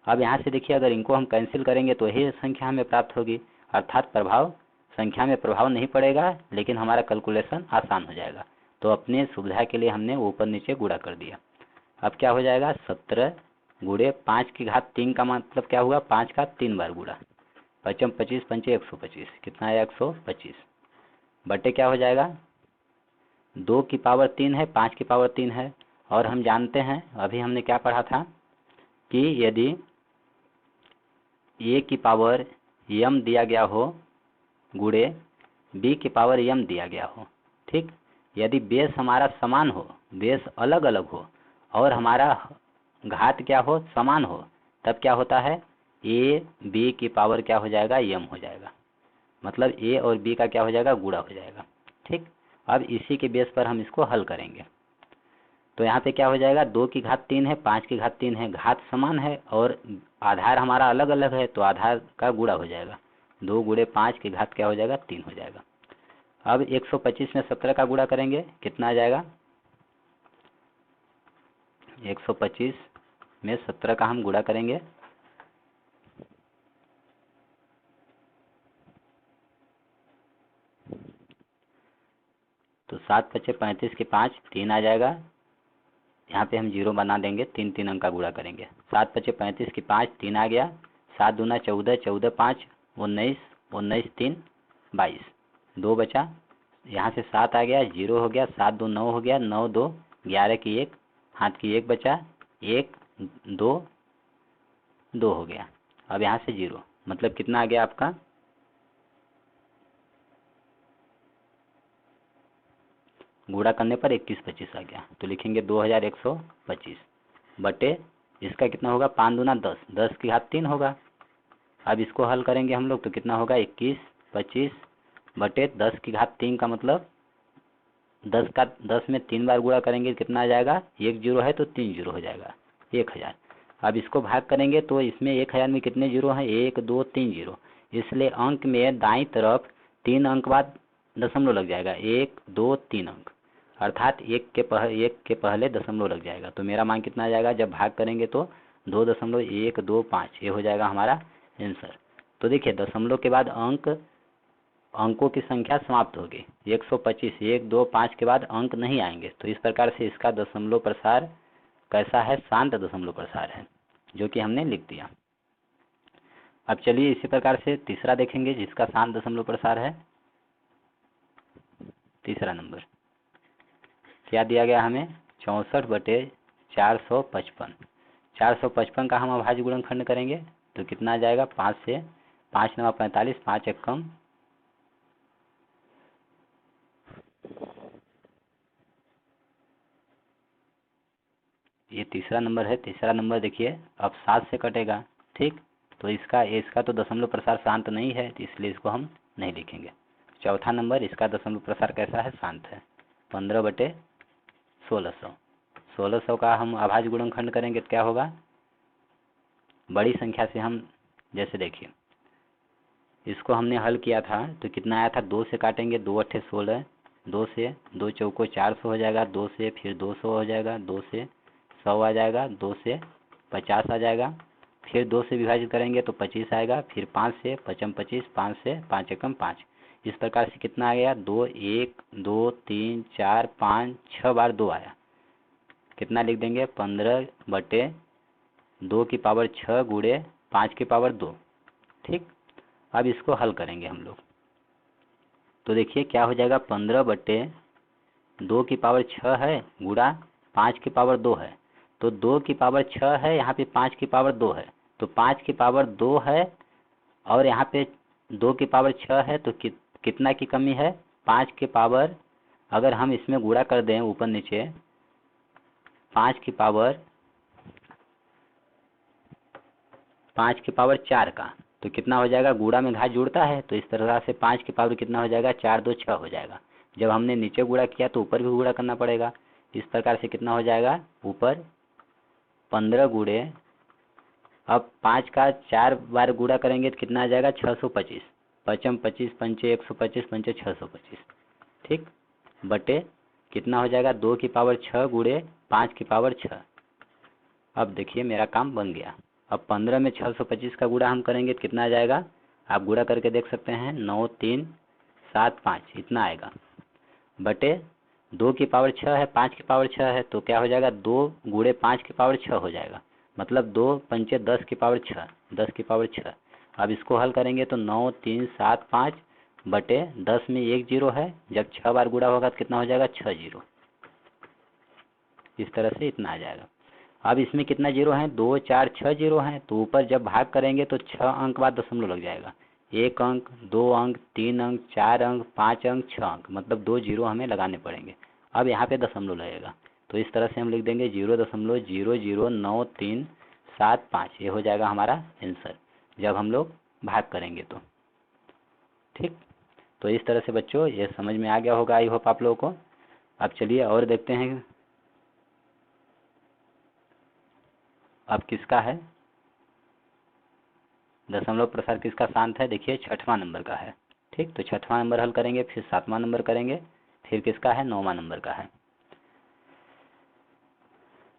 अब यहाँ से देखिए अगर इनको हम कैंसिल करेंगे तो यही संख्या हमें प्राप्त होगी, अर्थात प्रभाव, संख्या में प्रभाव नहीं पड़ेगा, लेकिन हमारा कैलकुलेशन आसान हो जाएगा। तो अपने सुविधा के लिए हमने ऊपर नीचे गुणा कर दिया। अब क्या हो जाएगा, 17 गुणे 5 की घात 3 का मतलब क्या हुआ, 5 का 3 बार गुणा, 5 25 पंचे 125, कितना आया 125, बटे क्या हो जाएगा, 2 की पावर 3 है, 5 की पावर 3 है। और हम जानते हैं अभी हमने क्या पढ़ा था कि यदि a की पावर m दिया गया हो गुणे b की पावर m दिया गया हो, ठीक। यदि बेस हमारा समान हो, बेस अलग अलग हो और हमारा घात क्या हो, समान हो, तब क्या होता है, a b की पावर क्या हो जाएगा, m हो जाएगा। मतलब a और b का क्या हो जाएगा, गुणा हो जाएगा, ठीक। अब इसी के बेस पर हम इसको हल करेंगे। तो यहाँ पे क्या हो जाएगा, 2 की घात 3 है, 5 की घात 3 है, घात समान है और आधार हमारा अलग अलग है, तो आधार का गुणा हो जाएगा। 2 गुणे 5 की घात क्या हो जाएगा, 3 हो जाएगा। अब 125 में 17 का गुणा करेंगे, कितना आ जाएगा, 125 में 17 का हम गुणा करेंगे तो 7 पचे 35 के 5, 3 आ जाएगा। यहाँ पे हम जीरो बना देंगे, 3 3 अंक का गुणा करेंगे। 7 पचे 35 की 5, 3 आ गया। 7 दूना 14, 14 5 19, 19 3 22, 2 बचा। यहाँ से 7 आ गया, 0 हो गया, 7 2 9 हो गया, 9 2 11 की 1, हाथ की 1 बचा, 1 2 2 हो गया। अब यहाँ से 0, मतलब कितना आ गया आपका, गुणा करने पर 21 25 आ गया। तो लिखेंगे 2125 बटे इसका कितना होगा, 5 दूना 10, 10 की घात 3 होगा। अब इसको हल करेंगे हम लोग तो कितना होगा, 21 25 बटे 10 की घात 3 का मतलब 10 में 3 बार गुणा करेंगे कितना आ जाएगा, 1 जीरो है तो 3 जीरो हो जाएगा, 1000। अब इसको भाग करेंगे तो इसमें 1000 में कितने जीरो हैं, 1 2 3 जीरो, इसलिए अंक में दाईं तरफ 3 अंक बाद दशमलव लग जाएगा, 1 2 3 अंक, अर्थात एक के पहले दशमलव लग जाएगा। तो मेरा मान कितना आ जाएगा, जब भाग करेंगे तो 2.125, ये हो जाएगा हमारा आंसर। तो देखिए दशमलव के बाद अंकों की संख्या समाप्त होगी, 125, 1 2 5 के बाद अंक नहीं आएंगे। तो इस प्रकार से इसका दशमलव प्रसार कैसा है, शांत दशमलव प्रसार है, जो कि हमने लिख दिया। अब चलिए इसी प्रकार से तीसरा देखेंगे जिसका शांत दशमलव प्रसार है। तीसरा नंबर क्या दिया गया हमें, 64/455। 455 का हम अभाज्य गुणनखंड करेंगे तो कितना आ जाएगा, 5 से 5 9 45, 5 1 कम, ये तीसरा नंबर है। तीसरा नंबर देखिए अब 7 से कटेगा, ठीक। तो इसका तो दशमलव प्रसार शांत नहीं है, तो इसलिए इसको हम नहीं लिखेंगे। चौथा नंबर, इसका दशमलव प्रसार कैसा है? शांत है। 15/1600। 1600 का हम अभाज्य गुणनखंड करेंगे तो क्या होगा? बड़ी संख्या से हम, जैसे देखिए इसको हमने हल किया था तो कितना आया था? 2 से काटेंगे, 2 अट्ठे 16, 2 से 2 चौको 400 हो जाएगा, 2 से फिर 200 हो जाएगा, 2 से 100 आ जाएगा, 2 से 50 आ जाएगा, फिर 2 से विभाजित करेंगे तो 25 आएगा, फिर 5 से 55 25, 5 से 5 एकम 5। इस प्रकार से कितना आ गया? 2 1 2 3 4 5 6 बार 2 आया। कितना लिख देंगे? 15/2 की पावर 6 गुणे 5 की पावर 2, ठीक। अब इसको हल करेंगे हम लोग तो देखिए क्या हो जाएगा? 15/2 की पावर 6 है गुणा 5 की पावर 2 है, तो 2 की पावर 6 है, यहाँ पे 5 की पावर 2 है, तो 5 की पावर 2 है और यहाँ पे 2 की पावर 6 है, तो कितना की कमी है? 5 की पावर, अगर हम इसमें गुणा कर दें ऊपर नीचे 5 की पावर 4 का, तो कितना हो जाएगा? गुणा में घात जुड़ता है, तो इस तरह से 5 की पावर कितना हो जाएगा? 4 2 6 हो जाएगा। जब हमने नीचे गुणा किया तो ऊपर भी गुणा करना पड़ेगा। इस प्रकार से कितना हो जाएगा? ऊपर 15 गुणे, अब 5 का 4 बार गुणा करेंगे तो कितना आ जाएगा? 625। 55 25 पंचे 125 पंचे 625, ठीक। बटे कितना हो जाएगा? 2 की पावर 6 गुणे 5 की पावर 6। अब देखिए मेरा काम बन गया। अब 15 में 625 का गुणा हम करेंगे तो कितना आ जाएगा? आप गुणा करके देख सकते हैं। 9 3 7 5 इतना आएगा, बटे 2 की पावर 6 है, 5 की पावर 6 है, तो क्या हो जाएगा? 2 गुणे 5 की पावर 6 हो जाएगा, मतलब 2 पंचे 10 की पावर 6, 10 की पावर 6। अब इसको हल करेंगे तो 9 3 7 5 बटे 10 में 1 जीरो है, जब 6 बार गुणा होगा तो कितना हो जाएगा? 6 जीरो। इस तरह से इतना आ जाएगा। अब इसमें कितना जीरो है? 2 4 6 जीरो हैं, तो ऊपर जब भाग करेंगे तो 6 अंक बाद दशमलव लग जाएगा। 1 अंक 2 अंक 3 अंक 4 अंक 5 अंक 6 अंक, मतलब 2 जीरो हमें लगाने पड़ेंगे। अब यहाँ पे दशमलव लगेगा, तो इस तरह से हम लिख देंगे 0.00937 ये हो जाएगा हमारा आंसर जब हम लोग भाग करेंगे तो, ठीक। तो इस तरह से बच्चों ये समझ में आ गया होगा, आई होप आप लोगों को। अब चलिए और देखते हैं अब किसका है दशमलव प्रसार, किसका शांत है। देखिए 6वां नंबर का है, ठीक। तो 6वां नंबर हल करेंगे, फिर 7वां नंबर करेंगे, फिर किसका है? 9वां नंबर का है।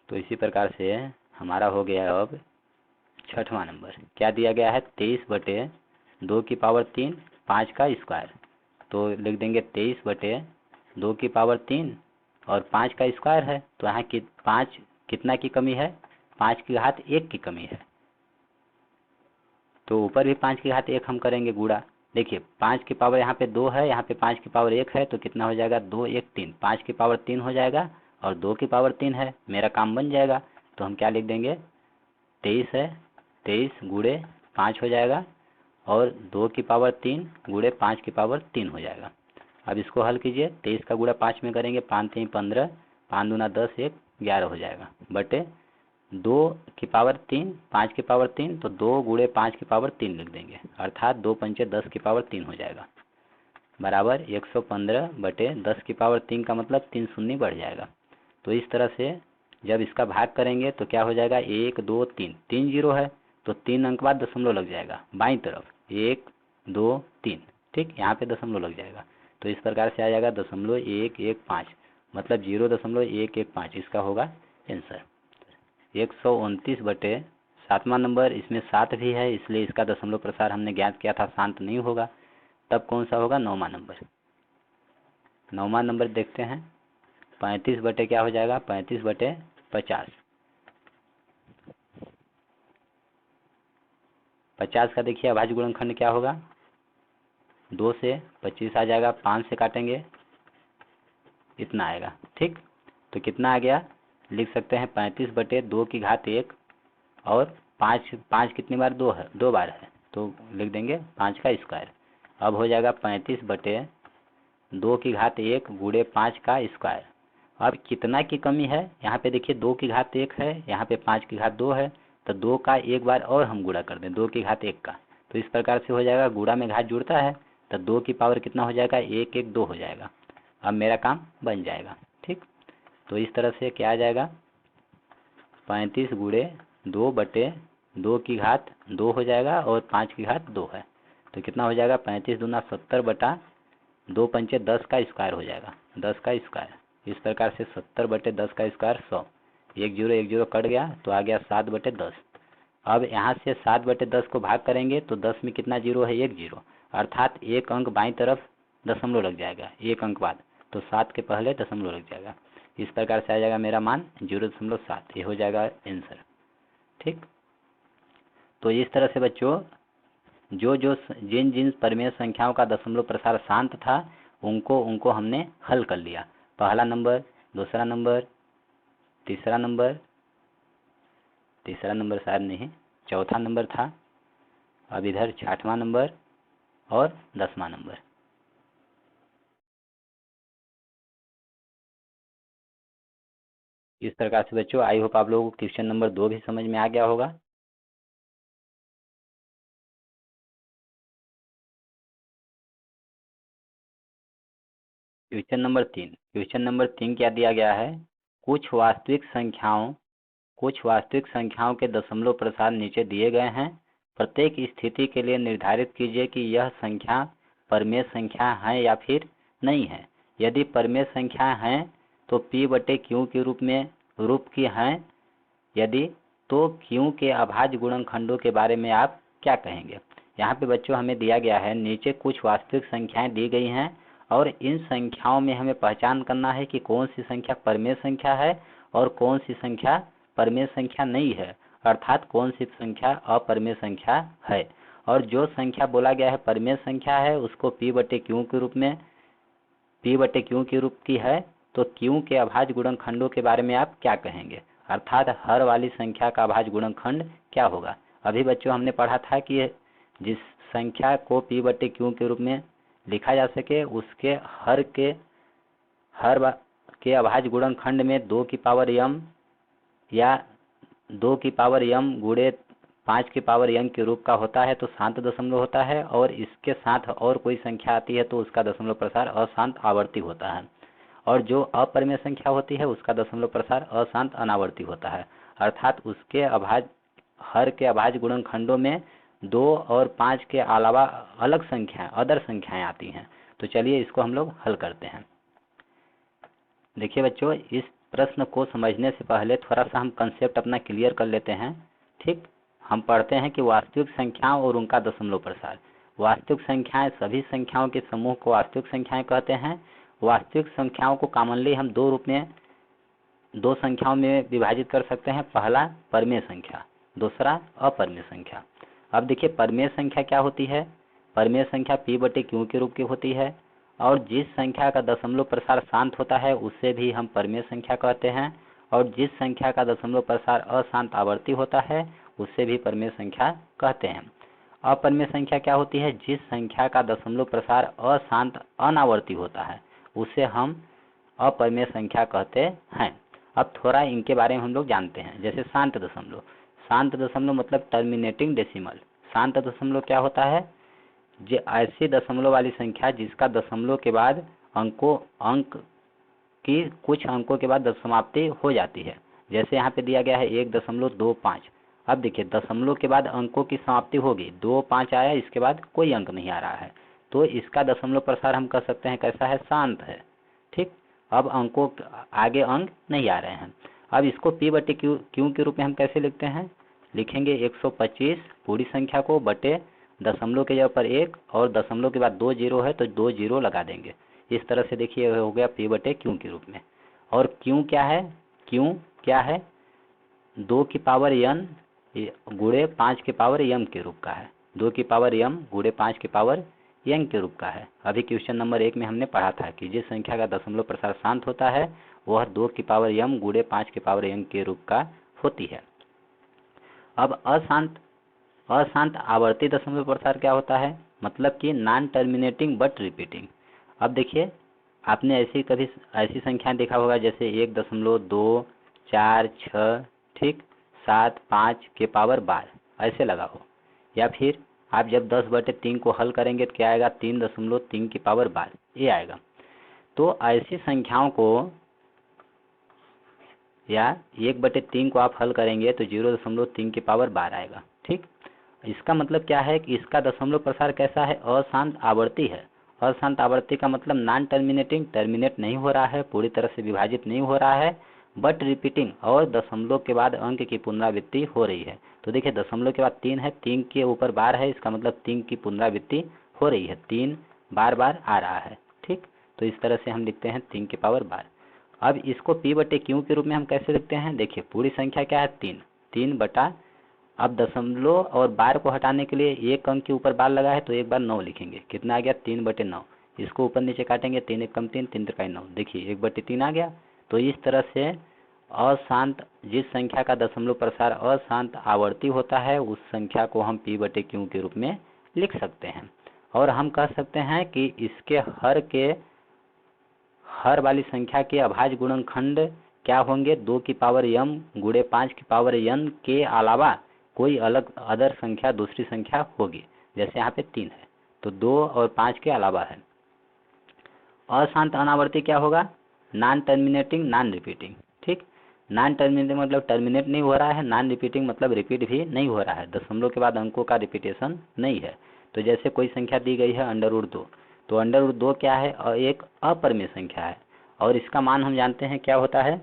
तो इसी प्रकार से हमारा हो गया अब 6वां नंबर। क्या दिया गया है? 23/2 की पावर 3 5 का स्क्वायर, तो लिख देंगे 23/2 की पावर 3 और 5 का स्क्वायर है, तो यहाँ की 5 कितना की कमी है? 5 की घात 1 की कमी है, तो ऊपर भी 5 की घात 1 हम करेंगे गुणा। देखिए 5 की पावर यहाँ पे 2 है, यहाँ पे 5 की पावर 1 है, तो कितना हो जाएगा? 2 1 3, 5 की पावर 3 हो जाएगा और 2 की पावर 3 है, मेरा काम बन जाएगा। तो हम क्या लिख देंगे? 23 है, 23 गुणे 5 हो जाएगा और 2 की पावर 3 गुणे 5 की पावर 3 हो जाएगा। अब इसको हल कीजिए, 23 का गुणा 5 में करेंगे, 5 3 15, 5 दूना 10 1 11 हो जाएगा, बटे 2 की पावर 3 5 की पावर 3, तो 2 गुणे 5 की पावर 3 लिख देंगे, अर्थात 2 पंचे 10 की पावर 3 हो जाएगा, बराबर 115/10 की पावर 3 का मतलब 3 शून्य बढ़ जाएगा। तो इस तरह से जब इसका भाग करेंगे तो क्या हो जाएगा? 1 2 3, 3 जीरो है, तो 3 अंक बाद दशमलव लग जाएगा बाईं तरफ, 1 2 3, ठीक। यहाँ पे दशमलव लग जाएगा, तो इस प्रकार से आ जाएगा 0.115, मतलब 0.115 इसका होगा आंसर। 129/7वां नंबर, इसमें 7 भी है, इसलिए इसका दशमलव प्रसार हमने ज्ञात किया था शांत नहीं होगा। तब कौन सा होगा? 9वां नंबर। 9वां नंबर देखते हैं, 35 बटे क्या हो जाएगा? 35/50। 50 का देखिए अभाज्य गुणनखंड क्या होगा? 2 से 25 आ जाएगा, 5 से काटेंगे इतना आएगा, ठीक। तो कितना आ गया? लिख सकते हैं 35/2 की घात 1 और 5 5 कितनी बार? 2 है, 2 बार है, तो लिख देंगे 5 का स्क्वायर। अब हो जाएगा 35 बटे 2 की घात 1 गुणे 5 का स्क्वायर। अब कितना की कमी है, यहाँ पे देखिए 2 की घात 1 है, यहाँ पे 5 की घात 2 है, तो 2 का एक बार और हम गुणा कर दें 2 की घात 1 का, तो इस प्रकार से हो जाएगा। गुणा में घात जुड़ता है तो 2 की पावर कितना हो जाएगा, 1 1 2 हो जाएगा। अब मेरा काम बन जाएगा। ठीक, तो इस तरह से क्या आ जाएगा, 35 गुणे 2 बटे 2 की घात 2 हो जाएगा और 5 की घात 2 है, तो कितना हो जाएगा 35 दूना 70 बटा 2 पंचे 10 का स्क्वायर हो जाएगा, 10 का स्क्वायर। इस प्रकार से 70 बटे 10 का स्क्वायर 100। 1 0 कट गया तो आ गया 7 बटे 10। अब यहाँ से 7 बटे 10 को भाग करेंगे तो 10 में कितना जीरो है, 1 0, अर्थात एक अंक बाईं तरफ दशमलव लग जाएगा, एक अंक बाद, तो 7 के पहले दशमलव लग जाएगा। इस प्रकार से आ जाएगा मेरा मान 0.7, ये हो जाएगा आंसर। ठीक, तो इस तरह से बच्चों जिन जिन परिमेय संख्याओं का दशमलव प्रसार शांत था उनको हमने हल कर लिया। पहला नंबर, दूसरा नंबर, तीसरा नंबर शायद नहीं, चौथा नंबर था, अब इधर 6वां नंबर और 10वां नंबर। इस प्रकार से बच्चों आई होप आप लोगों को क्वेश्चन नंबर 2 भी समझ में आ गया होगा। क्वेश्चन नंबर 3 क्या दिया गया है, कुछ वास्तविक संख्याओं के दशमलव प्रसार नीचे दिए गए हैं। प्रत्येक स्थिति के लिए निर्धारित कीजिए कि यह संख्या परिमेय संख्या है या फिर नहीं है। यदि परिमेय संख्या है तो P बटे Q के रूप की हैं, यदि तो Q के अभाज्य गुणनखंडों के बारे में आप क्या कहेंगे। यहाँ पे बच्चों हमें दिया गया है, नीचे कुछ वास्तविक संख्याएं दी गई हैं और इन संख्याओं में हमें पहचान करना है कि कौन सी संख्या परिमेय संख्या है और कौन सी संख्या परिमेय संख्या नहीं है, अर्थात कौन सी संख्या अपरिमेय संख्या है। और जो संख्या बोला गया है परिमेय संख्या है उसको P बटे Q के रूप की है, तो Q के अभाज्य गुणनखंडों के बारे में आप क्या कहेंगे, अर्थात हर वाली संख्या का अभाज्य गुणनखंड क्या होगा। अभी बच्चों हमने पढ़ा था कि जिस संख्या को P बटे Q के रूप में लिखा जा सके उसके हर के अभाज्य गुणनखंड में 2 की पावर m या 2 की पावर m गुणे 5 की पावर m के रूप का होता है तो शांत दशमलव होता है, और इसके साथ और कोई संख्या आती है तो उसका दशमलव प्रसार अशांत आवर्ती होता है, और जो अपरिमेय संख्या होती है उसका दशमलव प्रसार अशांत अनावर्ती होता है, अर्थात उसके हर के अभाज्य गुणनखंडों में 2 और 5 के अलावा अलग संख्याएं अदर संख्याएं आती हैं। तो चलिए इसको हम लोग हल करते हैं। देखिए बच्चों, इस प्रश्न को समझने से पहले थोड़ा सा हम कंसेप्ट अपना क्लियर कर लेते हैं। ठीक, हम पढ़ते हैं कि वास्तविक संख्याओं और उनका दशमलव प्रसार। वास्तविक संख्याएं सभी संख्याओं के समूह को वास्तविक संख्याएं कहते हैं। वास्तविक संख्याओं को कॉमनली हम दो संख्याओं में विभाजित कर सकते हैं, पहला परिमेय संख्या, दूसरा अपरिमेय संख्या। अब देखिए परिमेय संख्या क्या होती है, परिमेय संख्या P बटे Q के रूप की होती है, और जिस संख्या का दशमलव प्रसार शांत होता है उससे भी हम परिमेय संख्या कहते हैं, और जिस संख्या का दशमलव प्रसार अशांत आवर्ती होता है उससे भी परिमेय संख्या कहते हैं। अपरिमेय संख्या क्या होती है, जिस संख्या का दशमलव प्रसार अशांत अनावर्ती होता है उसे हम अपरिमेय संख्या कहते हैं। अब थोड़ा इनके बारे में हम लोग जानते हैं। जैसे शांत दशमलव मतलब टर्मिनेटिंग डेसिमल। शांत दशमलव क्या होता है, जो ऐसी दशमलव वाली संख्या जिसका दशमलव के बाद कुछ अंकों के बाद समाप्ति हो जाती है। जैसे यहाँ पे दिया गया है 1.25। अब देखिए दशमलव के बाद अंकों की समाप्ति होगी, 2 5 आया, इसके बाद कोई अंक नहीं आ रहा है, तो इसका दशमलव प्रसार हम कह सकते हैं कैसा है, शांत है। ठीक, अब अंकों आगे अंक नहीं आ रहे हैं। अब इसको P बटे Q के रूप में हम कैसे लिखते हैं, लिखेंगे 125 पूरी संख्या को बटे दशमलव के जगह पर 1 और दशमलव के बाद 2 जीरो है तो 2 जीरो लगा देंगे। इस तरह से देखिए हो गया P बटे Q के रूप में। और Q क्या है, 2 की पावर n गुणे 5 की पावर m के रूप का है, 2 की पावर m गुणे 5 की पावर n के रूप का है। अभी क्वेश्चन नंबर 1 में हमने पढ़ा था कि जिस संख्या का दशमलव प्रसार शांत होता है वह 2 की पावर m गुणे 5 की पावर n के रूप का होती है। अब अशांत आवर्ती दशमलव प्रसार क्या होता है, मतलब कि नॉन टर्मिनेटिंग बट रिपीटिंग। अब देखिए, आपने ऐसी कभी ऐसी संख्या देखा होगा जैसे 1.2, 4, 6, ठीक, 7, 5 के पावर 12 ऐसे लगा हो, या फिर आप जब 10/3 को हल करेंगे तो क्या आएगा, 3.3 की पावर 12 ये आएगा। तो ऐसी संख्याओं को या 1/3 को आप हल करेंगे तो 0.3 की पावर 12 आएगा। ठीक, इसका मतलब क्या है कि इसका दशमलव प्रसार कैसा है, अशांत आवर्ती है। अशांत आवर्ती का मतलब नॉन टर्मिनेटिंग, टर्मिनेट नहीं हो रहा है, पूरी तरह से विभाजित नहीं हो रहा है, बट रिपीटिंग, और दशमलव के बाद अंक की पुनरावृत्ति हो रही है। तो देखिए दशमलव के बाद 3 है, 3 के ऊपर बार है, इसका मतलब 3 की पुनरावृत्ति हो रही है, 3 बार बार आ रहा है। ठीक, तो इस तरह से हम लिखते हैं 3 की पावर 12। अब इसको P/Q के रूप में हम कैसे लिखते हैं, देखिए पूरी संख्या क्या है 3, 3 बटा, अब दशमलव और बार को हटाने के लिए एक अंक के ऊपर बार लगा है तो एक बार 9 लिखेंगे, कितना आ गया 3/9। इसको ऊपर नीचे काटेंगे, 3 1 3, 3 3 9, देखिए 1/3 आ गया। तो इस तरह से अशांत जिस संख्या का दशमलव प्रसार अशांत आवर्ती होता है उस संख्या को हम P/Q के रूप में लिख सकते हैं। और हम कह सकते हैं कि इसके हर वाली संख्या के अभाज्य गुणनखंड क्या होंगे, 2 की पावर m गुणे 5 की पावर n के अलावा कोई अलग अदर संख्या दूसरी संख्या होगी। जैसे यहाँ पे 3 है तो 2 और 5 के अलावा है। अशांत अनावर्ती क्या होगा, नॉन टर्मिनेटिंग नॉन रिपीटिंग। ठीक, नॉन टर्मिनेटिंग मतलब टर्मिनेट नहीं हो रहा है, नॉन रिपीटिंग मतलब रिपीट भी नहीं हो रहा है, दशमलव के बाद अंकों का रिपीटेशन नहीं है। तो जैसे कोई संख्या दी गई है √2, तो √2 क्या है, और एक अपरिमेय संख्या है, और इसका मान हम जानते हैं क्या होता है,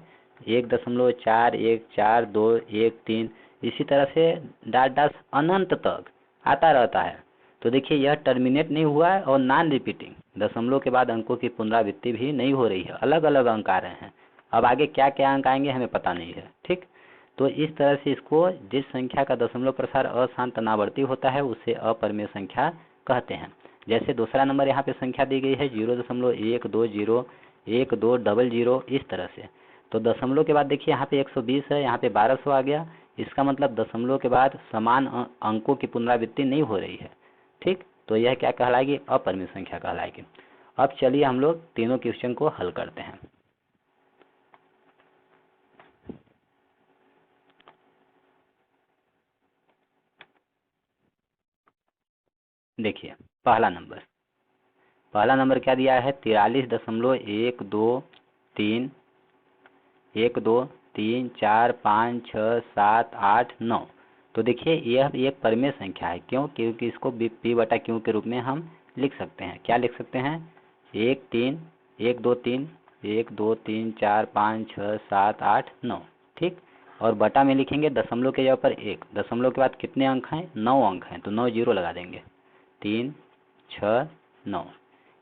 1.414213, इसी तरह से डाट डाट अनंत तक आता रहता है। तो देखिए यह टर्मिनेट नहीं हुआ है और नॉन रिपीटिंग, दशमलव के बाद अंकों की पुनरावृत्ति भी नहीं हो रही है, अलग अलग अंक आ रहे हैं। अब आगे क्या क्या अंक आएंगे हमें पता नहीं है। ठीक, तो इस तरह से इसको जिस संख्या का दशमलव प्रसार अशांत अनावर्ती होता है उसे अपरिमेय संख्या कहते हैं। जैसे दूसरा नंबर यहाँ पे संख्या दी गई है 0.1201200, इस तरह से। तो दशमलव के बाद देखिए यहाँ पे 120 है, यहाँ पे 1200 आ गया, इसका मतलब दशमलव के बाद समान अंकों की पुनरावृत्ति नहीं हो रही है। ठीक, तो यह क्या कहलाएगी, अपरिमेय संख्या कहलाएगी। अब चलिए हम लोग तीनों क्वेश्चन को हल करते हैं। देखिए पहला नंबर क्या दिया है, 43.123456789। तो देखिए यह एक परिमेय संख्या है, क्यों, क्योंकि इसको P/Q के रूप में हम लिख सकते हैं। क्या लिख सकते हैं, 1 3 1 2 3 1 2 3 4 5 6 7 8 9। ठीक, और बटा में लिखेंगे दशमलव के जगह पर 1, दशमलव के बाद कितने अंक हैं, 9 अंक हैं, तो 9 जीरो लगा देंगे, 3 6 9।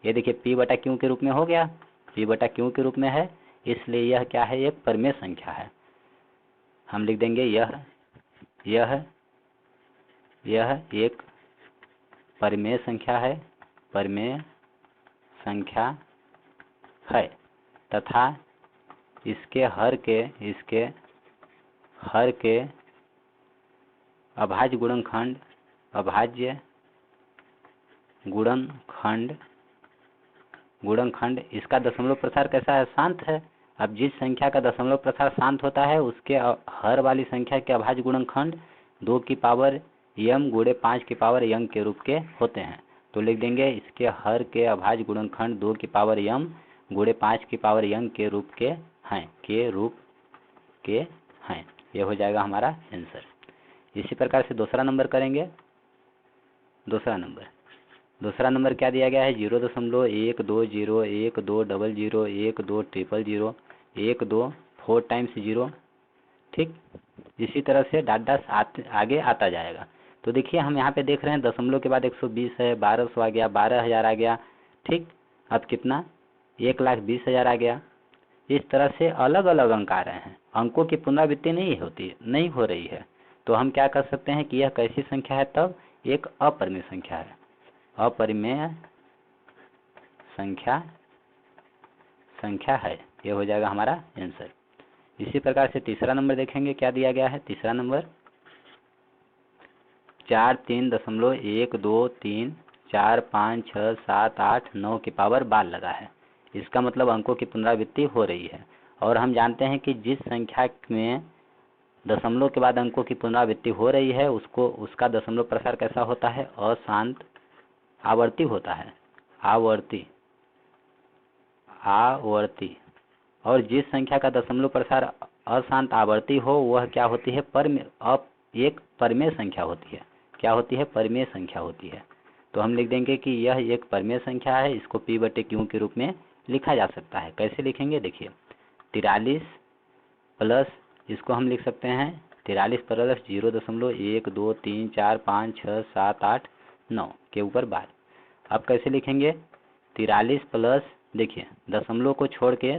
ये देखिए P/Q के रूप में हो गया, P/Q के रूप में है, इसलिए यह क्या है, एक परिमेय संख्या है। हम लिख देंगे यह एक परिमेय संख्या है, परिमेय संख्या है, तथा इसके हर के अभाज्य गुणनखंड इसका दशमलव प्रसार कैसा है, शांत है। अब जिस संख्या का दशमलव प्रसार शांत होता है उसके हर वाली संख्या के अभाज्य गुणनखंड 2 की पावर m गुणे 5 की पावर n के रूप के होते हैं। तो लिख देंगे इसके हर के अभाज्य गुणनखंड 2 की पावर m गुणे 5 की पावर n के रूप के हैं, ये हो जाएगा हमारा आंसर। इसी प्रकार से दूसरा नंबर करेंगे। दूसरा नंबर क्या दिया गया है, 0.1201201200 12 4 टाइम्स 0। ठीक, इसी तरह से डाट आगे आता जाएगा। तो देखिए हम यहाँ पे देख रहे हैं दशमलव के बाद 120 है, 1200 आ गया, 12,000 आ गया। ठीक, अब कितना, 1,20,000 आ गया। इस तरह से अलग अलग अंक आ रहे हैं, अंकों की पुनरावृत्ति नहीं हो रही है। तो हम क्या कर सकते हैं कि यह कैसी संख्या है, तब एक अपरिमेय संख्या है, अपरिमेय संख्या है, ये हो जाएगा हमारा आंसर। इसी प्रकार से तीसरा नंबर देखेंगे क्या दिया गया है। तीसरा 43.123456789 की पावर 12 लगा है। इसका मतलब अंकों की पुनरावृत्ति हो रही है। और हम जानते हैं कि जिस संख्या में दशमलव के बाद अंकों की पुनरावृत्ति हो रही है उसका दशमलव प्रसार कैसा होता है? अशांत आवर्ती होता है। आवर्ती। और जिस संख्या का दशमलव प्रसार अशांत आवर्ती हो वह क्या होती है? एक परिमेय संख्या होती है। क्या होती है? परिमेय संख्या होती है। तो हम लिख देंगे कि यह एक परिमेय संख्या है। इसको P/Q के रूप में लिखा जा सकता है। कैसे लिखेंगे? देखिए 43 प्लस, इसको हम लिख सकते हैं 43 प्लस 0.123456789 के ऊपर 12। अब कैसे लिखेंगे? 43 प्लस, देखिए दशमलव को छोड़ के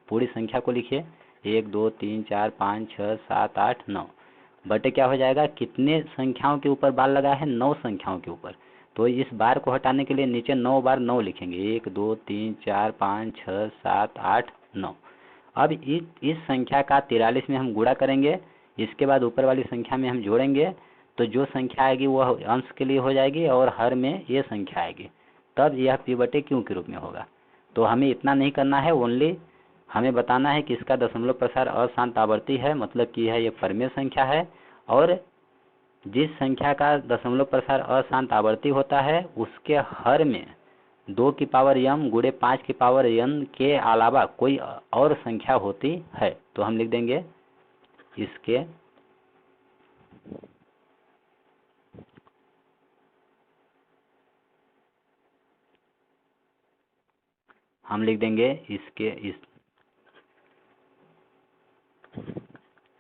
पूरी संख्या को लिखिए 1 2 3 4 5 6 7 8 9 बटे क्या हो जाएगा? कितने संख्याओं के ऊपर बार लगा है? 9 संख्याओं के ऊपर। तो इस बार को हटाने के लिए नीचे 9 बार 9 लिखेंगे 1 2 3 4 5 6 7 8 9। अब इस संख्या का 43 में हम गुणा करेंगे, इसके बाद ऊपर वाली संख्या में हम जोड़ेंगे, तो जो संख्या आएगी वह अंश के लिए हो जाएगी और हर में ये संख्या आएगी, तब यह P/Q के रूप में होगा। तो हमें इतना नहीं करना है, ओनली हमें बताना है कि इसका दशमलव प्रसार अशांत आवर्ती है, मतलब कि यह एक परिमेय संख्या है। और जिस संख्या का दशमलव प्रसार अशांत आवर्ती होता है उसके हर में 2 की पावर m गुणे 5 की पावर n के अलावा कोई और संख्या होती है। तो हम लिख देंगे इसके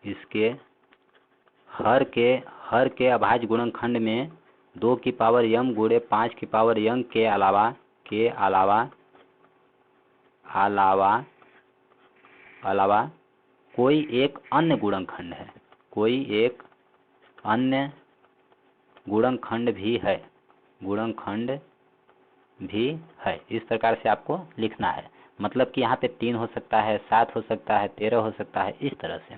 इसके हर के अभाज्य गुणनखंड में 2 की पावर m गुणे 5 की पावर n के अलावा कोई एक अन्य गुणनखंड है। कोई एक अन्य गुणनखंड भी है। इस प्रकार से आपको लिखना है। मतलब कि यहाँ पे 3 हो सकता है, 7 हो सकता है, 13 हो सकता है, इस तरह से।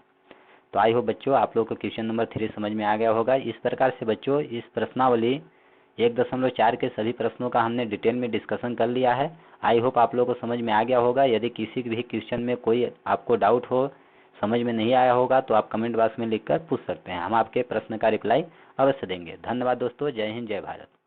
तो आई होप बच्चों आप लोगों को क्वेश्चन नंबर 3 समझ में आ गया होगा। इस प्रकार से बच्चों इस प्रश्नावली 1.4 के सभी प्रश्नों का हमने डिटेल में डिस्कशन कर लिया है। आई होप आप लोगों को समझ में आ गया होगा। यदि किसी भी क्वेश्चन में कोई आपको डाउट हो, समझ में नहीं आया होगा, तो आप कमेंट बॉक्स में लिखकर पूछ सकते हैं। हम आपके प्रश्न का रिप्लाई अवश्य देंगे। धन्यवाद दोस्तों। जय हिंद, जय भारत।